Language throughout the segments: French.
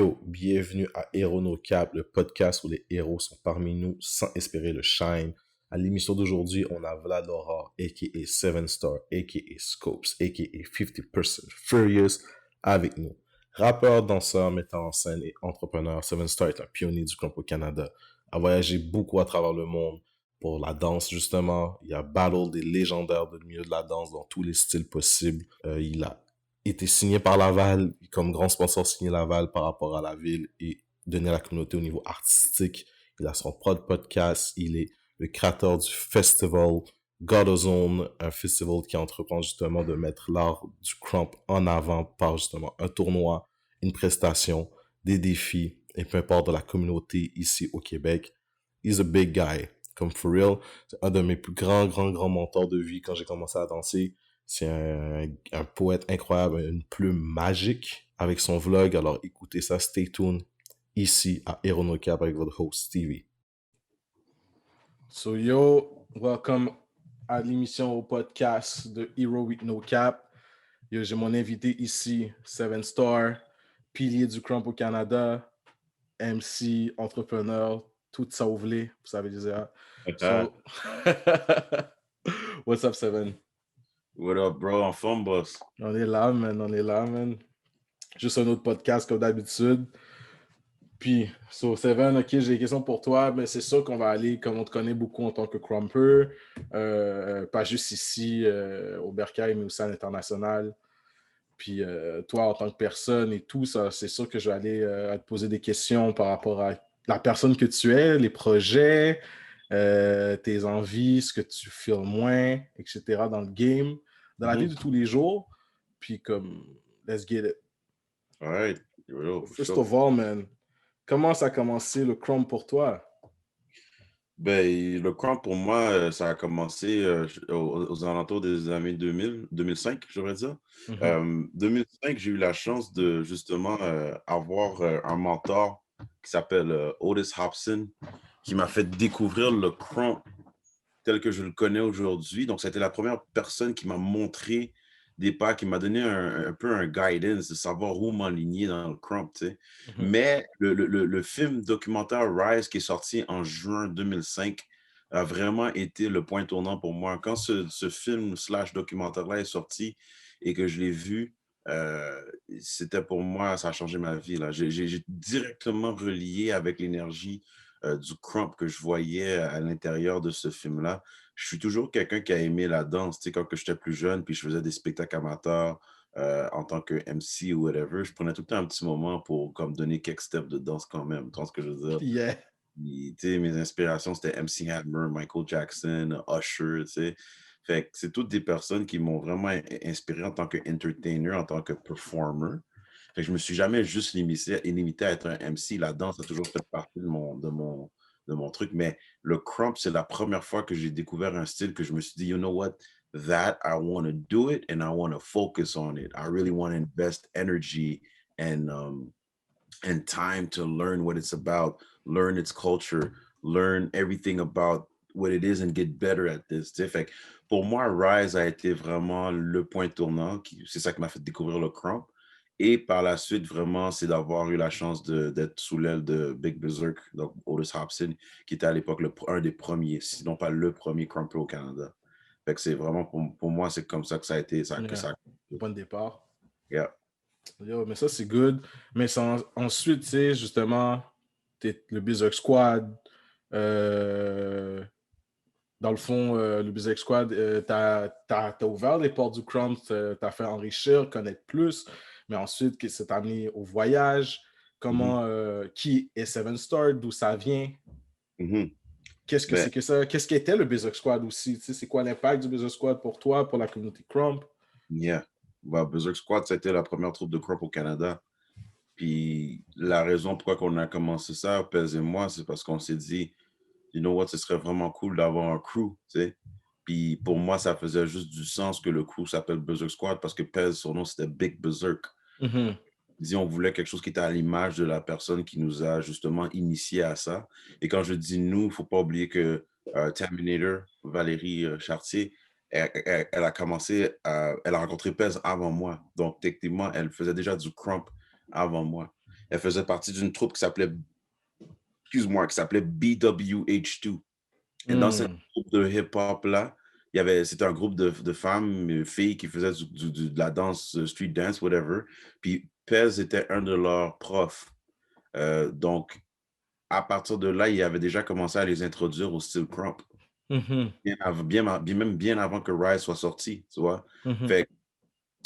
Yo, bienvenue à Héros No Cap, le podcast où les héros sont parmi nous sans espérer le shine. À l'émission d'aujourd'hui, on a Vlad Laura, a.k.a. 7 Star, a.k.a. Scopes, a.k.a. 50% Furious, avec nous. Rappeur, danseur, metteur en scène et entrepreneur, 7 Star est un pionnier du camp au Canada. A voyagé beaucoup à travers le monde pour la danse, justement. Il a battle des légendaires du milieu de la danse dans tous les styles possibles. Il a été signé par Laval, comme grand sponsor signé Laval par rapport à la ville et donner à la communauté au niveau artistique. Il a son propre podcast, il est le créateur du festival Godozone, un festival qui entreprend justement de mettre l'art du crump en avant par justement un tournoi, une prestation, des défis, et peu importe de la communauté ici au Québec. He's a big guy. Comme for real, c'est un de mes plus grands mentors de vie quand j'ai commencé à danser. C'est un poète incroyable, une plume magique avec son vlog. Alors écoutez ça, stay tuned ici à Héros No Cap avec votre host Stevie. So yo, welcome à l'émission au podcast de Hero with No Cap. Yo, j'ai mon invité ici, 7 Star, pilier du crump au Canada, MC, entrepreneur, tout ça vous voulez, vous savez déjà. So, what's up, 7? What up, bro? En forme, boss? On est là, man. Juste un autre podcast comme d'habitude. Puis, so, Seven, ok, j'ai des questions pour toi, mais c'est sûr qu'on va aller, comme on te connaît beaucoup en tant que crumper, pas juste ici au Bercail, mais aussi à l'international. Puis, toi, en tant que personne et tout, ça, c'est sûr que je vais aller te poser des questions par rapport à la personne que tu es, les projets, tes envies, ce que tu filmes moins, etc. dans le game, dans la vie de tous les jours. Puis, comme, let's get it. All right. Yo, First of all, man, comment ça a commencé le crump pour toi? Ben, le crump, pour moi, ça a commencé aux alentours des années 2000, 2005, je devrais dire. 2005, j'ai eu la chance de justement avoir un mentor qui s'appelle Otis Hobson, qui m'a fait découvrir le crump tel que je le connais aujourd'hui. Donc, c'était la première personne qui m'a montré des pas, qui m'a donné un peu un guidance de savoir où m'aligner dans le crump, tu sais. Mais le film documentaire Rise qui est sorti en juin 2005 a vraiment été le point tournant pour moi. Quand ce film / documentaire-là est sorti et que je l'ai vu, c'était pour moi, ça a changé ma vie, là. J'ai directement relié avec l'énergie du crump que je voyais à l'intérieur de ce film-là. Je suis toujours quelqu'un qui a aimé la danse. Tu sais, quand j'étais plus jeune, puis je faisais des spectacles amateurs en tant que MC ou whatever, je prenais tout le temps un petit moment pour comme donner quelques steps de danse quand même. Tu vois ce que je veux dire? Yeah. Puis, tu sais, mes inspirations, c'était MC Hammer, Michael Jackson, Usher, tu sais. Fait que c'est toutes des personnes qui m'ont vraiment inspiré en tant qu'entertainer, en tant que performer. Fait que je me suis jamais juste limité à être un MC. La danse a toujours fait partie de mon truc. Mais le crump, c'est la première fois que j'ai découvert un style que je me suis dit, you know what, that I want to do it and I want to focus on it. I really want to invest energy and time to learn what it's about, learn its culture, learn everything about what it is and get better at this. Tu sais, fait que pour moi, Rise a été vraiment le point tournant. C'est ça qui m'a fait découvrir le crump. Et par la suite, vraiment, c'est d'avoir eu la chance d'être sous l'aile de Big Berserk, donc Otis Hobson, qui était à l'époque un des premiers, sinon pas le premier crumper au Canada. Fait que c'est vraiment, pour moi, c'est comme ça que ça a été. Bon départ. Yeah. Yo, mais ça, c'est good. Mais ensuite, tu sais, justement, le Berserk Squad, dans le fond, le Berserk Squad, t'as ouvert les portes du crump, t'as fait enrichir, connaître plus, mais ensuite, qu'est-ce que t'as amené au voyage? Comment, qui est 7 Star, d'où ça vient? Qu'est-ce que c'est que ça? Qu'est-ce qu'était le Berserk Squad aussi? Tu sais, c'est quoi l'impact du Berserk Squad pour toi, pour la communauté crump? Yeah. Bah, Berserk Squad, c'était la première troupe de crump au Canada. Puis la raison pourquoi on a commencé ça, Pez et moi, c'est parce qu'on s'est dit, you know what, ce serait vraiment cool d'avoir un crew, tu sais. Puis pour moi, ça faisait juste du sens que le crew s'appelle Berserk Squad parce que Pez, son nom, c'était Big Berserk. On voulait quelque chose qui était à l'image de la personne qui nous a justement initié à ça. Et quand je dis nous, il ne faut pas oublier que Terminator, Valérie Chartier, elle a commencé, elle a rencontré Pez avant moi. Donc, techniquement, elle faisait déjà du crump avant moi. Elle faisait partie d'une troupe qui s'appelait BWH2. Et dans cette groupe de hip-hop-là, c'était un groupe de femmes, filles qui faisaient de la danse, street dance, whatever. Puis Pez était un de leurs profs. Donc, à partir de là, il avait déjà commencé à les introduire au style crump. Bien avant que Rise soit sorti, tu vois. Fait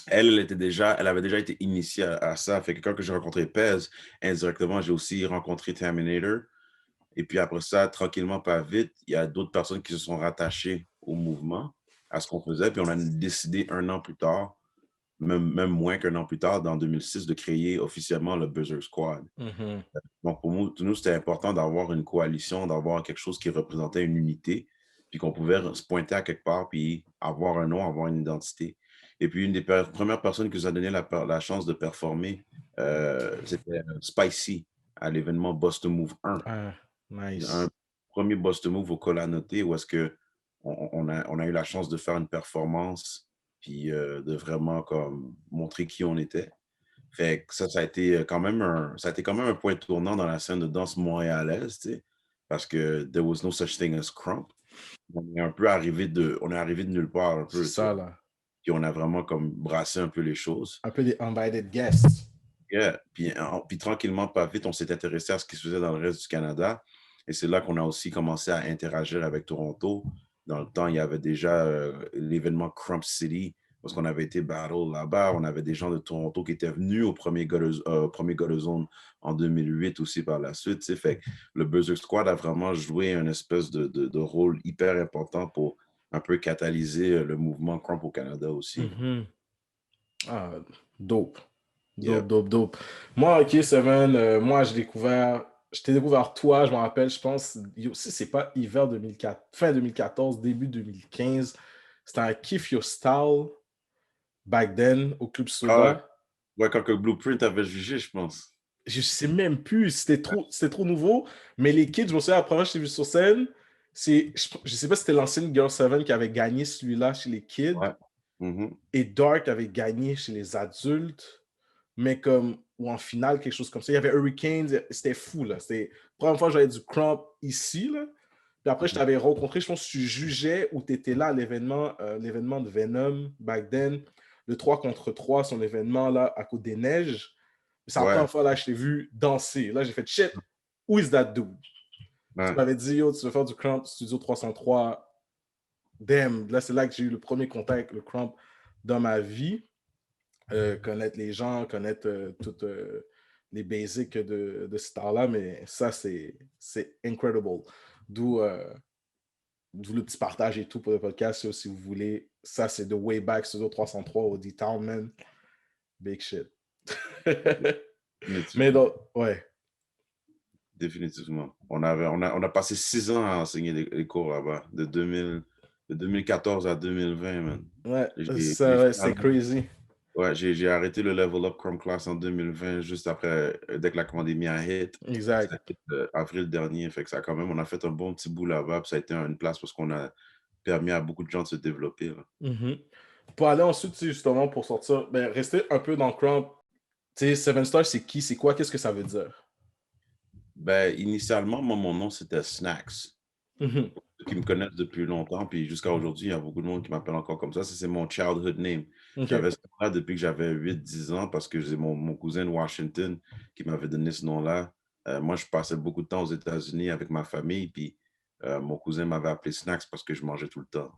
elle avait déjà été initiée à ça. Fait que quand j'ai rencontré Pez, indirectement, j'ai aussi rencontré Terminator. Et puis après ça, tranquillement, pas vite, il y a d'autres personnes qui se sont rattachées au mouvement, à ce qu'on faisait. Puis on a décidé un an plus tard, même moins qu'un an plus tard, dans 2006, de créer officiellement le Berserk Squad. Donc pour nous, c'était important d'avoir une coalition, d'avoir quelque chose qui représentait une unité, puis qu'on pouvait se pointer à quelque part, puis avoir un nom, avoir une identité. Et puis une des premières personnes qui nous a donné la chance de performer, c'était Spicy, à l'événement Boston Move 1. Nice. Un premier Boston Move au Colanoté où est-ce qu'on a eu la chance de faire une performance puis de vraiment comme montrer qui on était. Fait que ça a été quand même un point tournant dans la scène de danse montréalaise, tu sais, parce que there was no such thing as crump. On est arrivé de nulle part un peu. C'est ça, là. Puis on a vraiment comme brassé un peu les choses. Un peu des invited guests. Yeah. Puis tranquillement, pas vite, on s'est intéressé à ce qui se faisait dans le reste du Canada. Et c'est là qu'on a aussi commencé à interagir avec Toronto. Dans le temps, il y avait déjà l'événement Crump City, parce qu'on avait été battle là-bas. On avait des gens de Toronto qui étaient venus au premier Zone en 2008 aussi par la suite. Fait que le Berserk Squad a vraiment joué une espèce de rôle hyper important pour un peu catalyser le mouvement Crump au Canada aussi. Ah, dope. Dope. Moi, OK, Seven, moi, je t'ai découvert toi, je me rappelle, je pense, si c'est pas hiver 2004, fin 2014, début 2015, c'était un Kiff Your Style, back then, au Club Soda. Ouais, quand que Blueprint avait jugé, je pense. Je sais même plus, c'était trop nouveau, mais les kids, je me souviens, la première fois que je t'ai vu sur scène, je sais pas si c'était l'ancienne Girl 7 qui avait gagné celui-là chez les kids, et Dark avait gagné chez les adultes, mais ou en finale, quelque chose comme ça. Il y avait Hurricanes, c'était fou, là. C'était la première fois que j'avais du crump ici, là. Puis après, je t'avais rencontré, je pense que tu jugeais ou tu étais là à l'événement de Venom, back then, le 3 contre 3, son événement, là, à Côte des Neiges. C'est la première fois, là, je t'ai vu danser. Là, j'ai fait, shit, who is that dude? Tu m'avais dit, yo, tu veux faire du crump, Studio 303. Damn, là, c'est là que j'ai eu le premier contact avec le crump dans ma vie. Connaître les gens, connaître toutes les basics de ce temps-là, mais ça, c'est incredible. D'où le petit partage et tout pour le podcast, si vous voulez. Ça, c'est de way back, Studio 303 au D-Town, man. Big shit. Mais donc, ouais. Définitivement. On a passé 6 ans à enseigner les cours là-bas, de 2014 à 2020, man. Ouais, c'est crazy. Ouais, j'ai arrêté le Level Up Crump Class en 2020, juste après, dès que la pandémie a hit. Exact. Avril dernier, fait que ça quand même, on a fait un bon petit bout là-bas, puis ça a été une place parce qu'on a permis à beaucoup de gens de se développer. Pour aller ensuite, justement, pour sortir, rester un peu dans Crump, tu sais, Seven Star, c'est qui, c'est quoi, qu'est-ce que ça veut dire? Initialement, moi, mon nom, c'était Snacks. Pour ceux qui me connaissent depuis longtemps, puis jusqu'à aujourd'hui, il y a beaucoup de monde qui m'appelle encore comme ça. C'est mon childhood name. J'avais ça depuis que j'avais 8-10 ans parce que j'ai mon cousin de Washington qui m'avait donné ce nom-là. Moi, je passais beaucoup de temps aux États-Unis avec ma famille, puis mon cousin m'avait appelé Snacks parce que je mangeais tout le temps.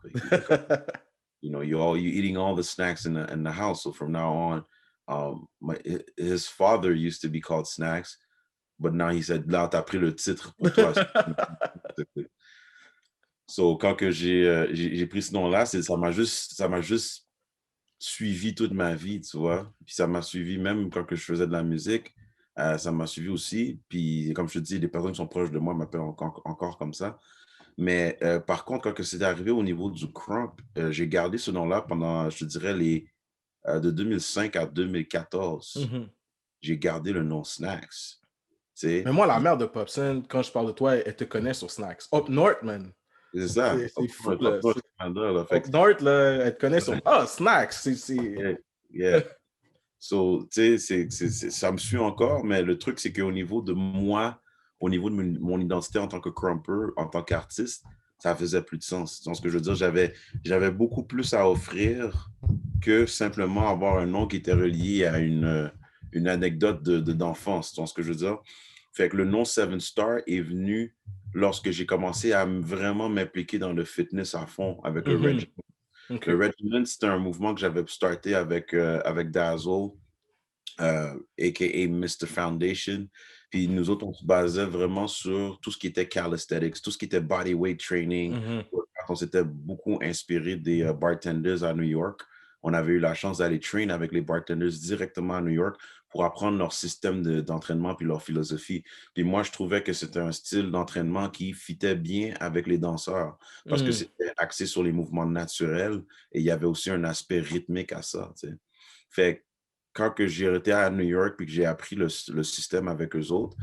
You're eating all the snacks in the house. So from now on, his father used to be called Snacks, but now he said, là, t'as pris le titre pour toi. So, quand que j'ai pris ce nom-là, ça m'a juste suivi toute ma vie, tu vois. Puis ça m'a suivi même quand que je faisais de la musique. Ça m'a suivi aussi. Puis, comme je te dis, les personnes qui sont proches de moi m'appellent encore comme ça. Mais par contre, quand c'est arrivé au niveau du crump, j'ai gardé ce nom-là pendant, je te dirais, de 2005 à 2014. J'ai gardé le nom Snacks. Mais moi, la mère de Popson, quand je parle de toi, elle te connaît sur Snacks. Up North, man. C'est ça. C'est fou, là. Up North, là, elle te connaît sur... Ah, Snacks! Yeah. So, tu sais, ça me suit encore, mais le truc, c'est qu'au niveau de moi, au niveau de mon identité en tant que crumper, en tant qu'artiste, ça faisait plus de sens. Donc, ce que je veux dire, j'avais beaucoup plus à offrir que simplement avoir un nom qui était relié à une anecdote d'enfance. Donc, ce que je veux dire. Fait que le nom Seven Star est venu lorsque j'ai commencé à vraiment m'impliquer dans le fitness à fond avec le Regiment. Okay. Le Regiment, c'était un mouvement que j'avais starté avec Dazzle, a.k.a. Mr. Foundation. Puis nous autres, on se basait vraiment sur tout ce qui était calisthenics, tout ce qui était bodyweight training. On s'était beaucoup inspiré des bartenders à New York. On avait eu la chance d'aller train avec les bartenders directement à New York pour apprendre leur système d'entraînement puis leur philosophie. Puis moi, je trouvais que c'était un style d'entraînement qui fitait bien avec les danseurs parce que c'était axé sur les mouvements naturels et il y avait aussi un aspect rythmique à ça. Tu sais. Fait quand que j'ai été à New York puis que j'ai appris le système avec eux autres,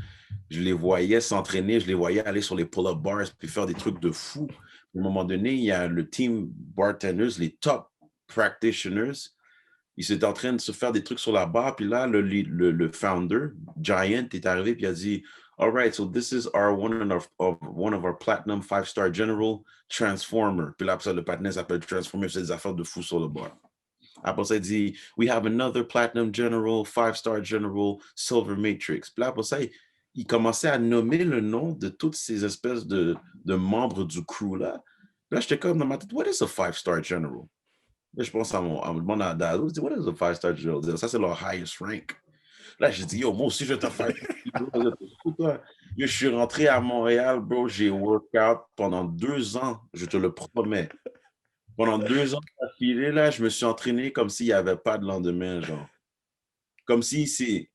je les voyais s'entraîner, je les voyais aller sur les pull-up bars puis faire des trucs de fou. À un moment donné, il y a le team bartenders, les top practitioners, ils étaient en train de se faire des trucs sur la barre, puis là, le founder, Giant, est arrivé puis il a dit « All right, so this is one of our platinum 5-star general transformer. » Puis là, après ça, le patinet s'appelle Transformer, c'est des affaires de fou sur le bar. Après ça, il dit « We have another platinum general, 5-star general, silver matrix. » Puis là, après ça, il commençait à nommer le nom de toutes ces espèces de membres du crew-là. Là, j'étais comme dans ma tête, « What is a 5-star general? » Là, je pense à mon demande à Daz, « What is a 5-star general? » Ça, c'est leur highest rank. Là, j'ai dit, « Yo, moi aussi, je vais te faire. » Je suis rentré à Montréal, bro, j'ai workout pendant 2 ans, je te le promets. Pendant 2 ans d'affilée, là, je me suis entraîné comme s'il n'y avait pas de lendemain, genre. Comme si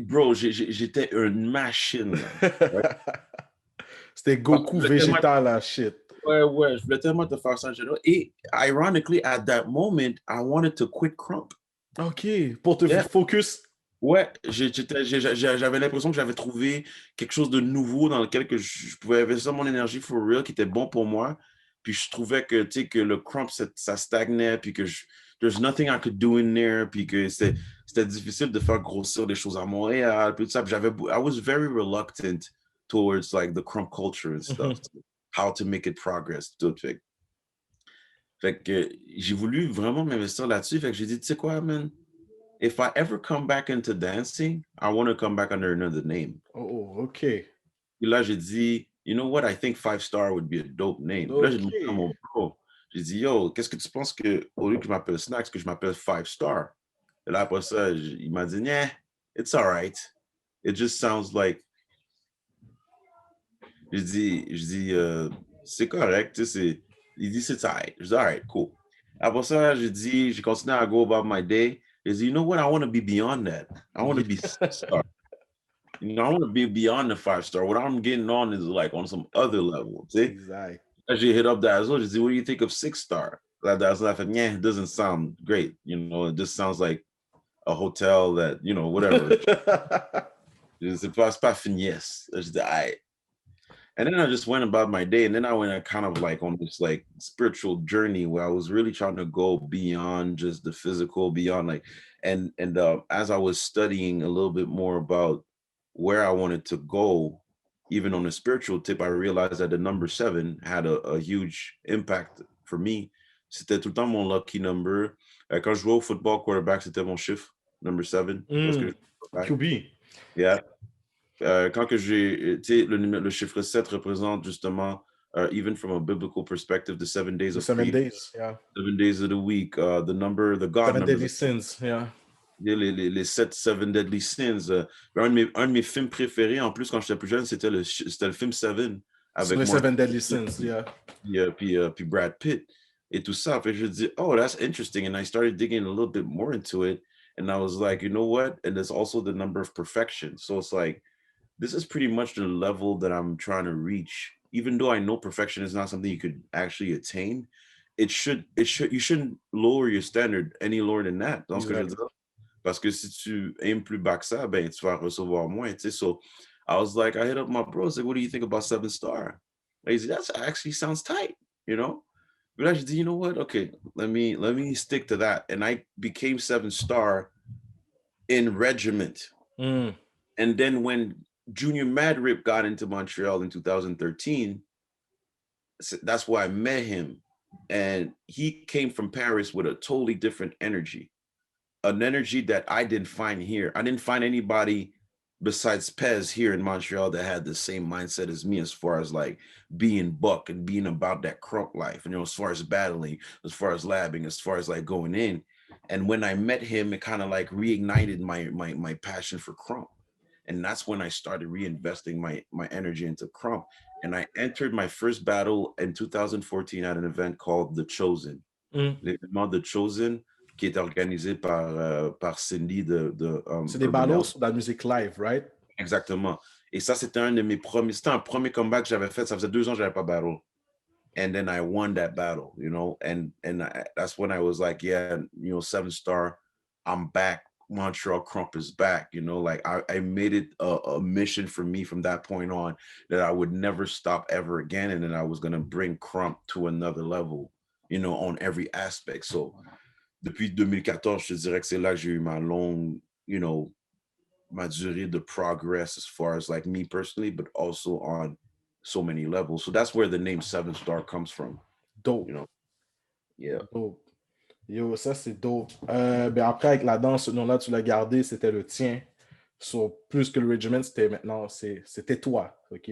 bro, j'étais une machine. Ouais. C'était Goku végétal, la shit. Ouais, je voulais tellement te faire ça, et ironically, at that moment, I wanted to quit Crump. OK, pour te focus. Ouais, j'avais l'impression que j'avais trouvé quelque chose de nouveau dans lequel que je pouvais investir mon énergie for real, qui était bon pour moi. Puis je trouvais que, tu sais, que le Crump, ça stagnait, puis que there's nothing I could do in there, puis que c'était difficile de faire grossir des choses à Montréal, puis tout ça. Puis I was very reluctant towards like the Crump culture and stuff, how to make it progress, tout. Fait que j'ai voulu vraiment m'investir là-dessus. Fait que j'ai dit, tu sais quoi, man? If I ever come back into dancing, I want to come back under another name. Oh, OK. Puis là, j'ai dit, you know what? I think 5-star would be a dope name. Okay. Là, j'ai demandé à mon bro. J'ai dit, yo, qu'est-ce que tu penses que, au lieu que je m'appelle Snacks, que je m'appelle 5-star? Et là, après ça, il m'a dit, yeah, it's all right. It just sounds like. Je dis, c'est correct, tu sais, il dit, c'est all right. Je dis, all right, cool. Après ça, j'ai continué à go about my day. Is you know what? I want to be beyond that. I want to be 6-star. You know, I want to be beyond the 5-star. What I'm getting on is like on some other level. See? Exactly. As you hit up Dazzle, just see what do you think of 6-star? That Dazzle, I thought, yeah, it doesn't sound great. You know, it just sounds like a hotel that, you know, whatever. C'est pas finesse. I just, all right. And then I just went about my day, and then I went kind of like on this like spiritual journey where I was really trying to go beyond just the physical, beyond like, and as I was studying a little bit more about where I wanted to go, even on a spiritual tip, I realized that the number 7 had a huge impact for me. C'était tout le temps mon lucky number. Quand je jouais au football quarterback, c'était mon chiffre, number 7. QB. Yeah. Quand que j'ai, tu sais, le chiffre 7 représente justement, even from a biblical perspective, the 7 days of 7 days, yeah. 7 days of the week, the God 7 number. deadly sins, yeah. Les 7 deadly sins. Un de mes films préférés, en plus, quand j'étais plus jeune, c'était le film 7. Avec les 7 deadly sins, yeah. Puis Brad Pitt et tout ça. Fait que je dis, oh, that's interesting. And I started digging a little bit more into it. And I was like, you know what? And there's also the number of perfection. So it's like, this is pretty much the level that I'm trying to reach. Even though I know perfection is not something you could actually attain, you shouldn't lower your standard any lower than that. Dans ce que je veux dire. Parce que si tu aimes plus bas que ça, ben, tu vas recevoir moins. Tu sais? So I was like, I hit up my bro, I was like, what do you think about 7-star? And he's like, that actually sounds tight, you know? But là, j'ai dit, you know what? Okay, let me stick to that. And I became 7-star in regiment. Mm. And then when Junior Madrip got into Montreal in 2013, that's where I met him. And he came from Paris with a totally different energy, an energy that I didn't find here. I didn't find anybody besides Pez here in Montreal that had the same mindset as me as far as like being buck and being about that crunk life. And, as far as battling, as far as labbing, as far as like going in. And when I met him, it kind of like reignited my passion for crunk. And that's when I started reinvesting my energy into crump. And I entered my first battle in 2014 at an event called The Chosen. Mm. L'événement The Chosen, qui est organisé par Cindy de C'est des Urban ballots Health. sur de la musique live, right? Exactement. Et ça, c'était c'était un premier comeback que j'avais fait. Ça faisait 2 ans que j'avais pas battle. And then I won that battle, and that's when I was like, yeah, 7-star, I'm back. Montreal Crump is back. Like I made it a mission for me from that point on that I would never stop ever again, and then I was gonna bring Crump to another level, on every aspect. So depuis 2014, je te dirais que c'est là que j'ai eu ma longue, ma durée de progress as far as like me personally, but also on so many levels. So that's where the name 7-star comes from, Dope. you know. Yeah. Dope. Yo, ça c'est dope. Ben après, avec la danse, ce nom-là, tu l'as gardé, c'était le tien. Plus que le regiment, c'était toi. OK?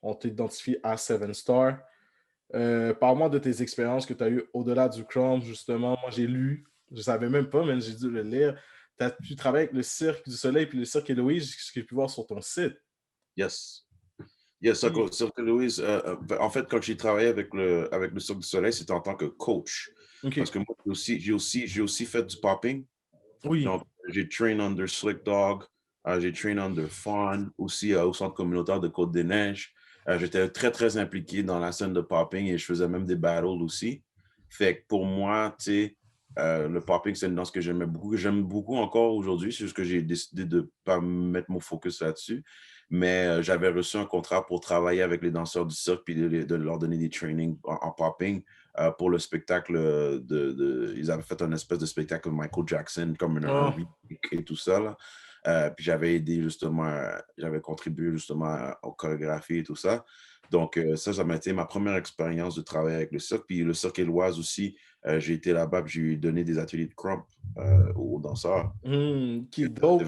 On t'identifie à 7-star. Parle-moi de tes expériences que tu as eues au-delà du Chrome, justement. Moi, j'ai lu, je ne savais même pas, mais j'ai dû le lire. Tu as pu travailler avec le Cirque du Soleil puis le Cirque Héloïse, ce que j'ai pu voir sur ton site. Yes. Yes, Oui. Cirque Louise, en fait, quand j'ai travaillé avec le Cirque du Soleil, c'était en tant que coach. OK. Parce que moi, j'ai aussi fait du popping. Oui. Donc, j'ai train under Slick Dog, j'ai train under Fawn, aussi au centre communautaire de Côte-des-Neiges. J'étais très, très impliqué dans la scène de popping et je faisais même des battles aussi. Fait que pour moi, tu sais, le popping, c'est une danse que j'aimais beaucoup, que j'aime beaucoup encore aujourd'hui. C'est juste que j'ai décidé de ne pas mettre mon focus là-dessus. Mais j'avais reçu un contrat pour travailler avec les danseurs du cirque puis de leur donner des trainings en popping. Pour le spectacle ils avaient fait un espèce de spectacle de Michael Jackson, comme un remake et tout ça, là. Puis j'avais aidé justement, j'avais contribué justement aux chorégraphies et tout ça. Donc ça m'a été ma première expérience de travailler avec le cirque. Puis le cirque Éloise aussi, j'ai été là-bas puis j'ai donné des ateliers de crump aux danseurs. Qui est dope.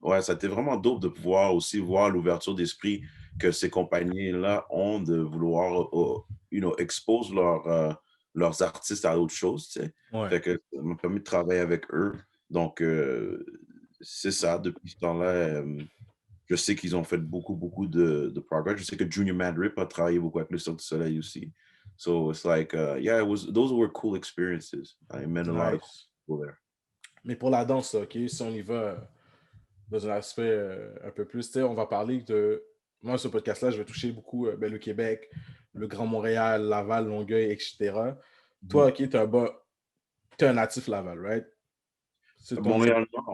Ouais, ça a été vraiment dope de pouvoir aussi voir l'ouverture d'esprit que ces compagnies-là ont de vouloir, expose leurs artistes à autre chose, tu sais. Ouais. Fait que ça m'a permis de travailler avec eux. Donc, c'est ça. Depuis ce temps-là, je sais qu'ils ont fait beaucoup, beaucoup de progrès. Je sais que Junior Madrip a travaillé beaucoup avec le Cirque du Soleil aussi. So it's like, yeah, those were cool experiences. I met a lot of Nice. people there. Mais pour la danse, OK, si on y va dans un aspect un peu plus, tu sais, on va parler de... Moi, ce podcast-là, je vais toucher beaucoup le Québec, le Grand Montréal, Laval, Longueuil, etc. Toi, OK, t'es un natif Laval, right? C'est ton...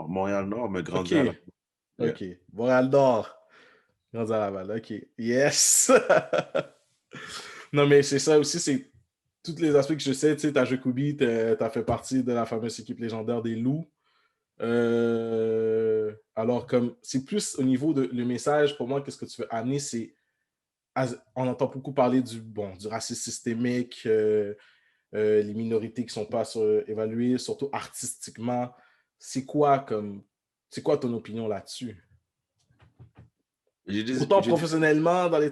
Montréal-Nord, mais grandi OK. à Laval. Yeah. OK. Montréal-Nord. Grandi à Laval. OK. Yes! Non, mais c'est ça aussi, c'est tous les aspects que je sais. Tu sais, t'as Jacobi, t'as fait partie de la fameuse équipe légendaire des Loups. Alors, comme c'est plus au niveau de le message, pour moi, qu'est-ce que tu veux amener, c'est on entend beaucoup parler du racisme systémique, les minorités qui ne sont pas évaluées, surtout artistiquement. C'est quoi ton opinion là-dessus? Autant professionnellement dans le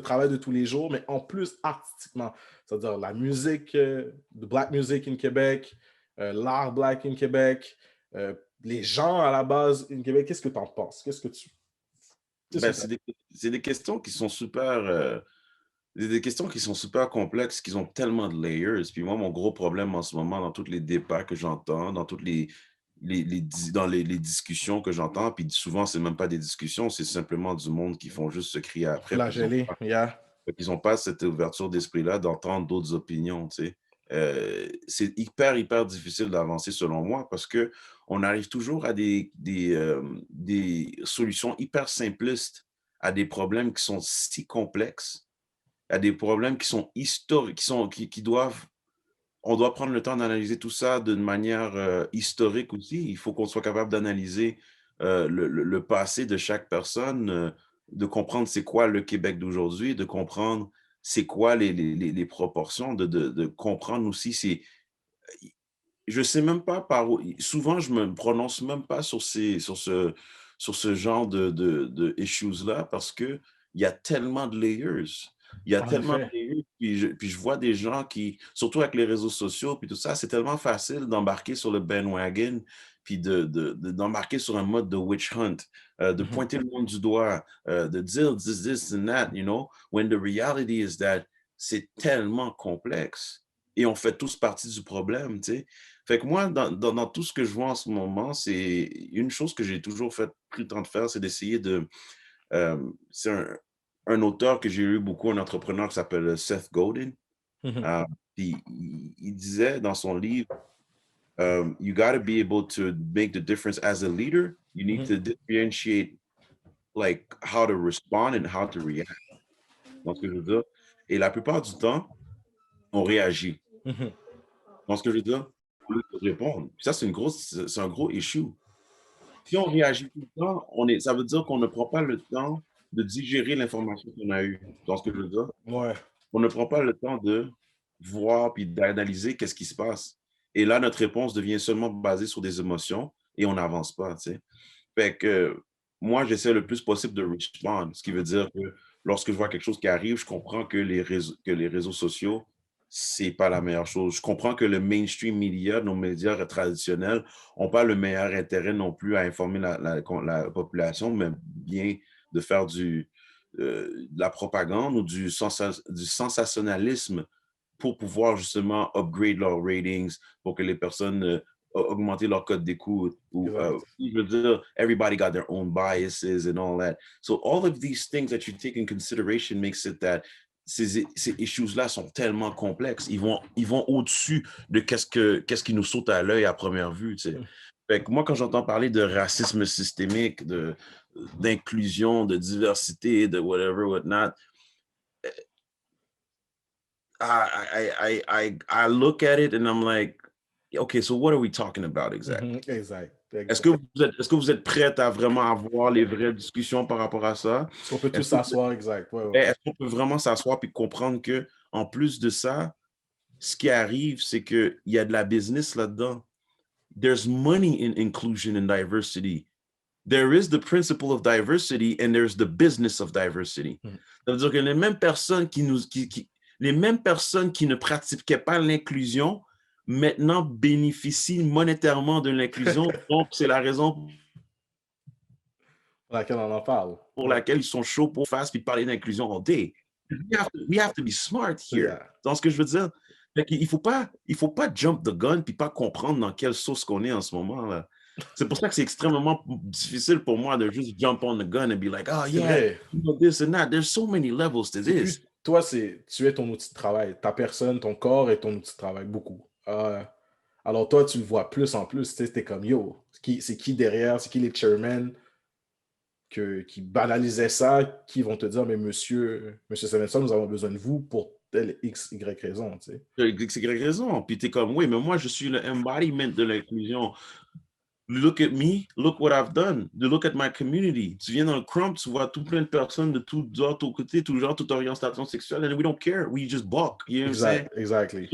travail de tous les jours, mais en plus artistiquement. C'est-à-dire la musique, de Black Music in Québec, l'art Black in Québec, les gens à la base in Québec. Qu'est-ce que tu en penses? C'est des questions qui sont super... des questions qui sont super complexes, qui ont tellement de layers. Puis moi, mon gros problème en ce moment, dans tous les débats que j'entends, dans toutes les discussions que j'entends, puis souvent, c'est même pas des discussions, c'est simplement du monde qui font juste se crier après. Flagellé, yeah. Ils n'ont pas cette ouverture d'esprit-là d'entendre d'autres opinions, tu sais. C'est hyper, hyper difficile d'avancer selon moi parce qu'on arrive toujours à des solutions hyper simplistes à des problèmes qui sont si complexes Il y a des problèmes qui sont historiques, qui doivent on doit prendre le temps d'analyser tout ça d'une manière, historique aussi. Il faut qu'on soit capable d'analyser, le passé de chaque personne, de comprendre c'est quoi le Québec d'aujourd'hui, de comprendre c'est quoi les proportions, de comprendre aussi c'est je sais même pas par où souvent je me prononce même pas sur ce genre de issues-là parce que il y a tellement de layers. Il y a En tellement de effet. layers, puis je vois des gens qui surtout avec les réseaux sociaux puis tout ça, c'est tellement facile d'embarquer sur le bandwagon puis d'embarquer sur un mode de witch hunt, de Mhm. pointer le monde du doigt, de dire this and that, you know? When the reality is that c'est tellement complexe et on fait tous partie du problème, tu sais? Fait que moi, dans tout ce que je vois en ce moment, c'est une chose que j'ai toujours pris le temps de faire, c'est d'essayer de. C'est un auteur que j'ai lu beaucoup, un entrepreneur qui s'appelle Seth Godin. Mhm. Euh, Puis il disait dans son livre, You got to be able to make the difference as a leader. You need Mhm. to differentiate like how to respond and how to react. Dans ce que je veux dire. Et la plupart du temps, on réagit. Mhm. Dans ce que je veux dire, au lieu de répondre. Puis ça, c'est un gros issue. Si on réagit tout le temps, ça veut dire qu'on ne prend pas le temps de digérer l'information qu'on a eue. Dans ce que je veux dire, Ouais. on ne prend pas le temps de voir puis d'analyser qu'est-ce qui se passe. Et là, notre réponse devient seulement basée sur des émotions et on n'avance pas, tu sais. Fait que moi, j'essaie le plus possible de respond, ce qui veut dire que lorsque je vois quelque chose qui arrive, je comprends que les réseaux sociaux, c'est pas la meilleure chose. Je comprends que le mainstream media, nos médias traditionnels, n'ont pas le meilleur intérêt non plus à informer la population, mais bien de faire de la propagande ou du sensationnalisme pour pouvoir justement upgrade leurs ratings, pour que les personnes augmenter leur code d'écoute. Ou, Exact. je veux dire, everybody got their own biases and all that. So all of these things that you take in consideration makes it that ces issues-là sont tellement complexes. Ils vont au-dessus de qu'est-ce qui nous saute à l'œil à première vue. Tu sais. Mhm. Fait que moi, quand j'entends parler de racisme systémique, d'inclusion, de diversité, de whatever, whatnot, I look at it and I'm like, okay, so what are we talking about exactly? Mhm. Exact. Exact. Est-ce que vous êtes prête à vraiment avoir les vraies discussions par rapport à ça? Est-ce qu'on peut tous Est-ce que s'asseoir? Exact. Ouais, ouais. est-ce qu'on peut vraiment s'asseoir puis comprendre que en plus de ça, ce qui arrive, c'est qu'il y a de la business là-dedans. There's money in inclusion and diversity. There is the principle of diversity and there's the business of diversity. Mhm. Ça veut dire que les mêmes personnes les mêmes personnes qui ne pratiquaient pas l'inclusion maintenant bénéficient monétairement de l'inclusion. Donc, c'est la raison Pour laquelle on en parle. pour Ouais. laquelle ils sont chauds pour faire puis parler d'inclusion all day. We have to be smart here. Yeah. Dans ce que je veux dire. Fait qu'il il faut pas jump the gun puis pas comprendre dans quelle sauce qu'on est en ce moment là. C'est pour ça que c'est extrêmement difficile pour moi de juste jump on the gun and be like, oh C'est yeah, vrai. you know, this and that. There's so many levels to C'est this. plus, toi, tu es ton outil de travail. Ta personne, ton corps est ton outil de travail, beaucoup. Alors toi, tu le vois plus en plus. Tu sais, t'es comme, yo, c'est qui derrière, c'est qui les chairmen qui banalisaient ça, qui vont te dire, mais monsieur Stevenson, nous avons besoin de vous pour telle X, Y raison, tu sais. C'est raison. Puis t'es comme, oui, mais moi, je suis le embodiment de l'inclusion. Look at me, look what I've done. Look at my community. Tu viens dans le crump, tu vois tout plein de personnes de tout genre, tout côté, tout genre, toute orientation sexuelle, and we don't care. We just buck. You know what I'm saying? Exactly.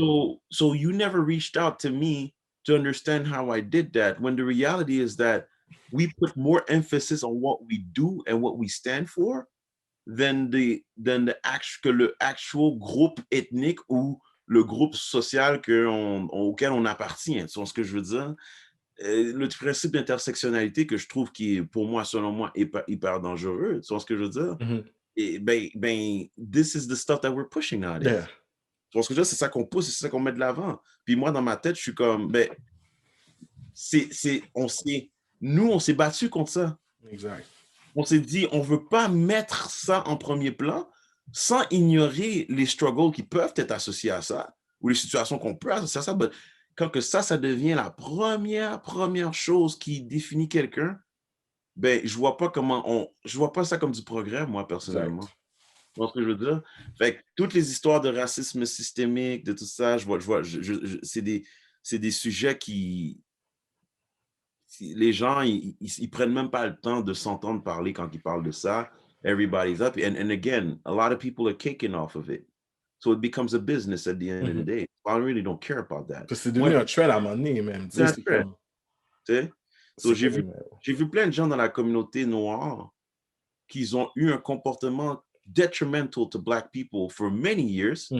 So you never reached out to me to understand how I did that. When the reality is that we put more emphasis on what we do and what we stand for than que le actual groupe ethnique ou le groupe social auquel on appartient. Tu vois ce que je veux dire? Le principe d'intersectionnalité que je trouve qui est, pour moi, selon moi, hyper dangereux. Tu vois ce que je veux dire? Mhm. Et this is the stuff that we're pushing nowadays. Yeah. Tu vois ce que je veux dire? C'est ça qu'on pousse, c'est ça qu'on met de l'avant. Puis moi, dans ma tête, je suis comme, nous, on s'est battu contre ça. Exact. On s'est dit, on ne veut pas mettre ça en premier plan sans ignorer les struggles qui peuvent être associés à ça ou les situations qu'on peut associer à ça. Mais quand que ça devient la première chose qui définit quelqu'un, je vois pas ça comme du progrès, moi, personnellement. Exact. vois ce que je veux dire? Fait que toutes les histoires de racisme systémique, de tout ça, c'est des sujets qui, les gens, ils prennent même pas le temps de s'entendre parler quand ils parlent de ça. Everybody's up. And again, a lot of people are caking off of it. So it becomes a business at the end of the day. I really don't care about that. Parce que c'est Moi, devenu un trend à un moment donné, même. Tu c'est sais, un c'est trend, comme... tu sais. So, C'est comme... j'ai vu plein de gens dans la communauté noire qui ont eu un comportement detrimental to Black people for many years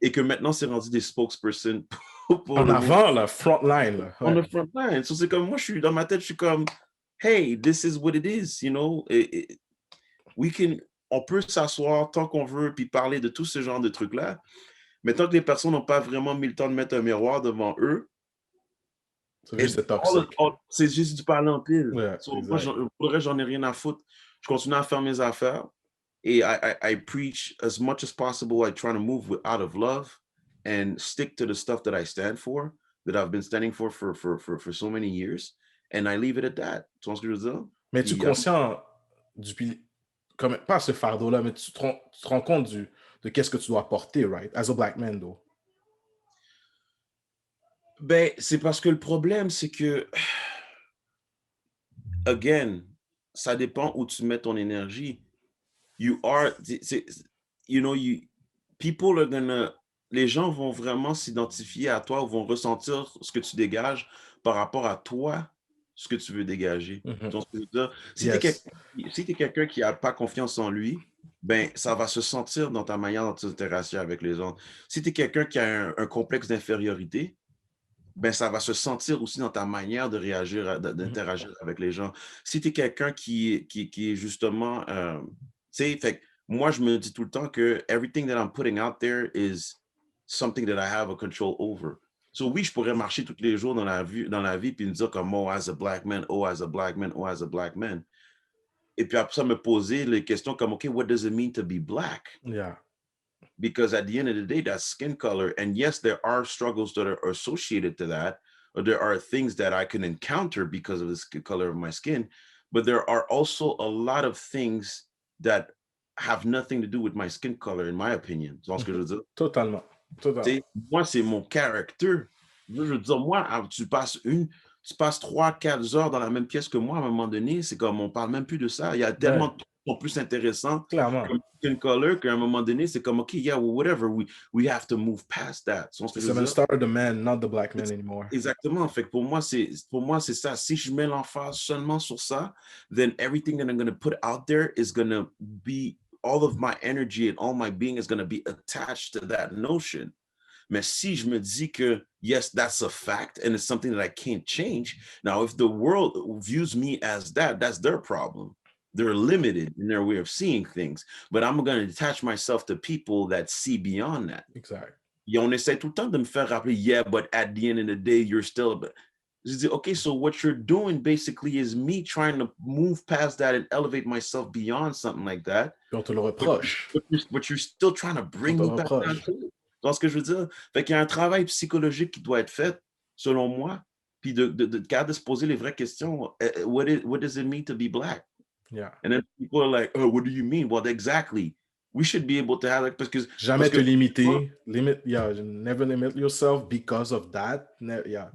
et que maintenant, c'est rendu des spokespersons pour En le avant, là, front line, là. on Ouais. the front line. So c'est comme, moi, je suis dans ma tête, je suis comme, hey, this is what it is, you know. On peut s'asseoir tant qu'on veut puis parler de tout ce genre de trucs-là, mais tant que les personnes n'ont pas vraiment mis le temps de mettre un miroir devant eux, C'est juste toxique. c'est juste du parler en pile. Ouais, So, moi, pour le reste, j'en ai rien à foutre. Je continue à faire mes affaires et I preach as much as possible. I try to move out of love and stick to the stuff that I stand for, that I've been standing for so many years, and I leave it at that. Tu vois ce que je veux dire? Mais tu es conscient comme, pas ce fardeau-là, mais tu te rends compte de qu'est-ce que tu dois porter, right? As a black man, though. Ben, c'est parce que le problème, c'est que, again, ça dépend où tu mets ton énergie. People are gonna, les gens vont vraiment s'identifier à toi ou vont ressentir ce que tu dégages par rapport à toi, ce que tu veux dégager. Donc, si tu es quelqu'un qui n'a pas confiance en lui, ben, ça va se sentir dans ta manière d'interagir avec les autres. Si tu es quelqu'un qui a un complexe d'infériorité, ben, ça va se sentir aussi dans ta manière de réagir, d'interagir avec les gens. Si tu es quelqu'un qui est justement, tu sais, fait moi, je me dis tout le temps que everything that I'm putting out there is something that I have a control over. So oui, je pourrais marcher tous les jours dans la vie puis me dire comme, oh, as a black man, oh, as a black man, oh, as a black man. Et puis après ça, me poser les questions comme, OK, what does it mean to be black? Yeah. Because at the end of the day, that's skin color. And yes, there are struggles that are associated to that, or there are things that I can encounter because of the color of my skin. But there are also a lot of things that have nothing to do with my skin color, in my opinion. Tu vois ce que je veux dire? Totalement. Moi, c'est mon character. Je veux dire, moi, tu passes 3-4 heures dans la même pièce que moi, à un moment donné, c'est comme, on parle même plus de ça. Il y a tellement de trucs qui sont plus intéressants. Clairement. Comme skin color, qu'à un moment donné, c'est comme, OK, yeah, well, whatever, we have to move past that. It's the star of the man, not the black man anymore. Exactement. Fait que pour moi, c'est ça. Si je mets l'emphase seulement sur ça, then everything that I'm going to put out there is going to be, all of my energy and all my being is going to be attached to that notion. Mais si je me dis que, yes, that's a fact and it's something that I can't change. Now, if the world views me as that, that's their problem. They're limited in their way of seeing things. But I'm going to attach myself to people that see beyond that. Exact. Et on essaie tout le temps de me faire rappeler, yeah, but at the end of the day, you're still... Je dis, okay, so what you're doing basically is me trying to move past that and elevate myself beyond something like that. Et on te le reproche. But you're still trying to bring me back down to it. Tu vois ce que je veux dire? Fait qu'il y a un travail psychologique qui doit être fait, selon moi, puis de se poser les vraies questions. What does it mean to be black? Yeah. And then people are like, oh, what do you mean? Well, exactly. We should be able to have like, Jamais te limiter. Never limit yourself because of that. Yeah.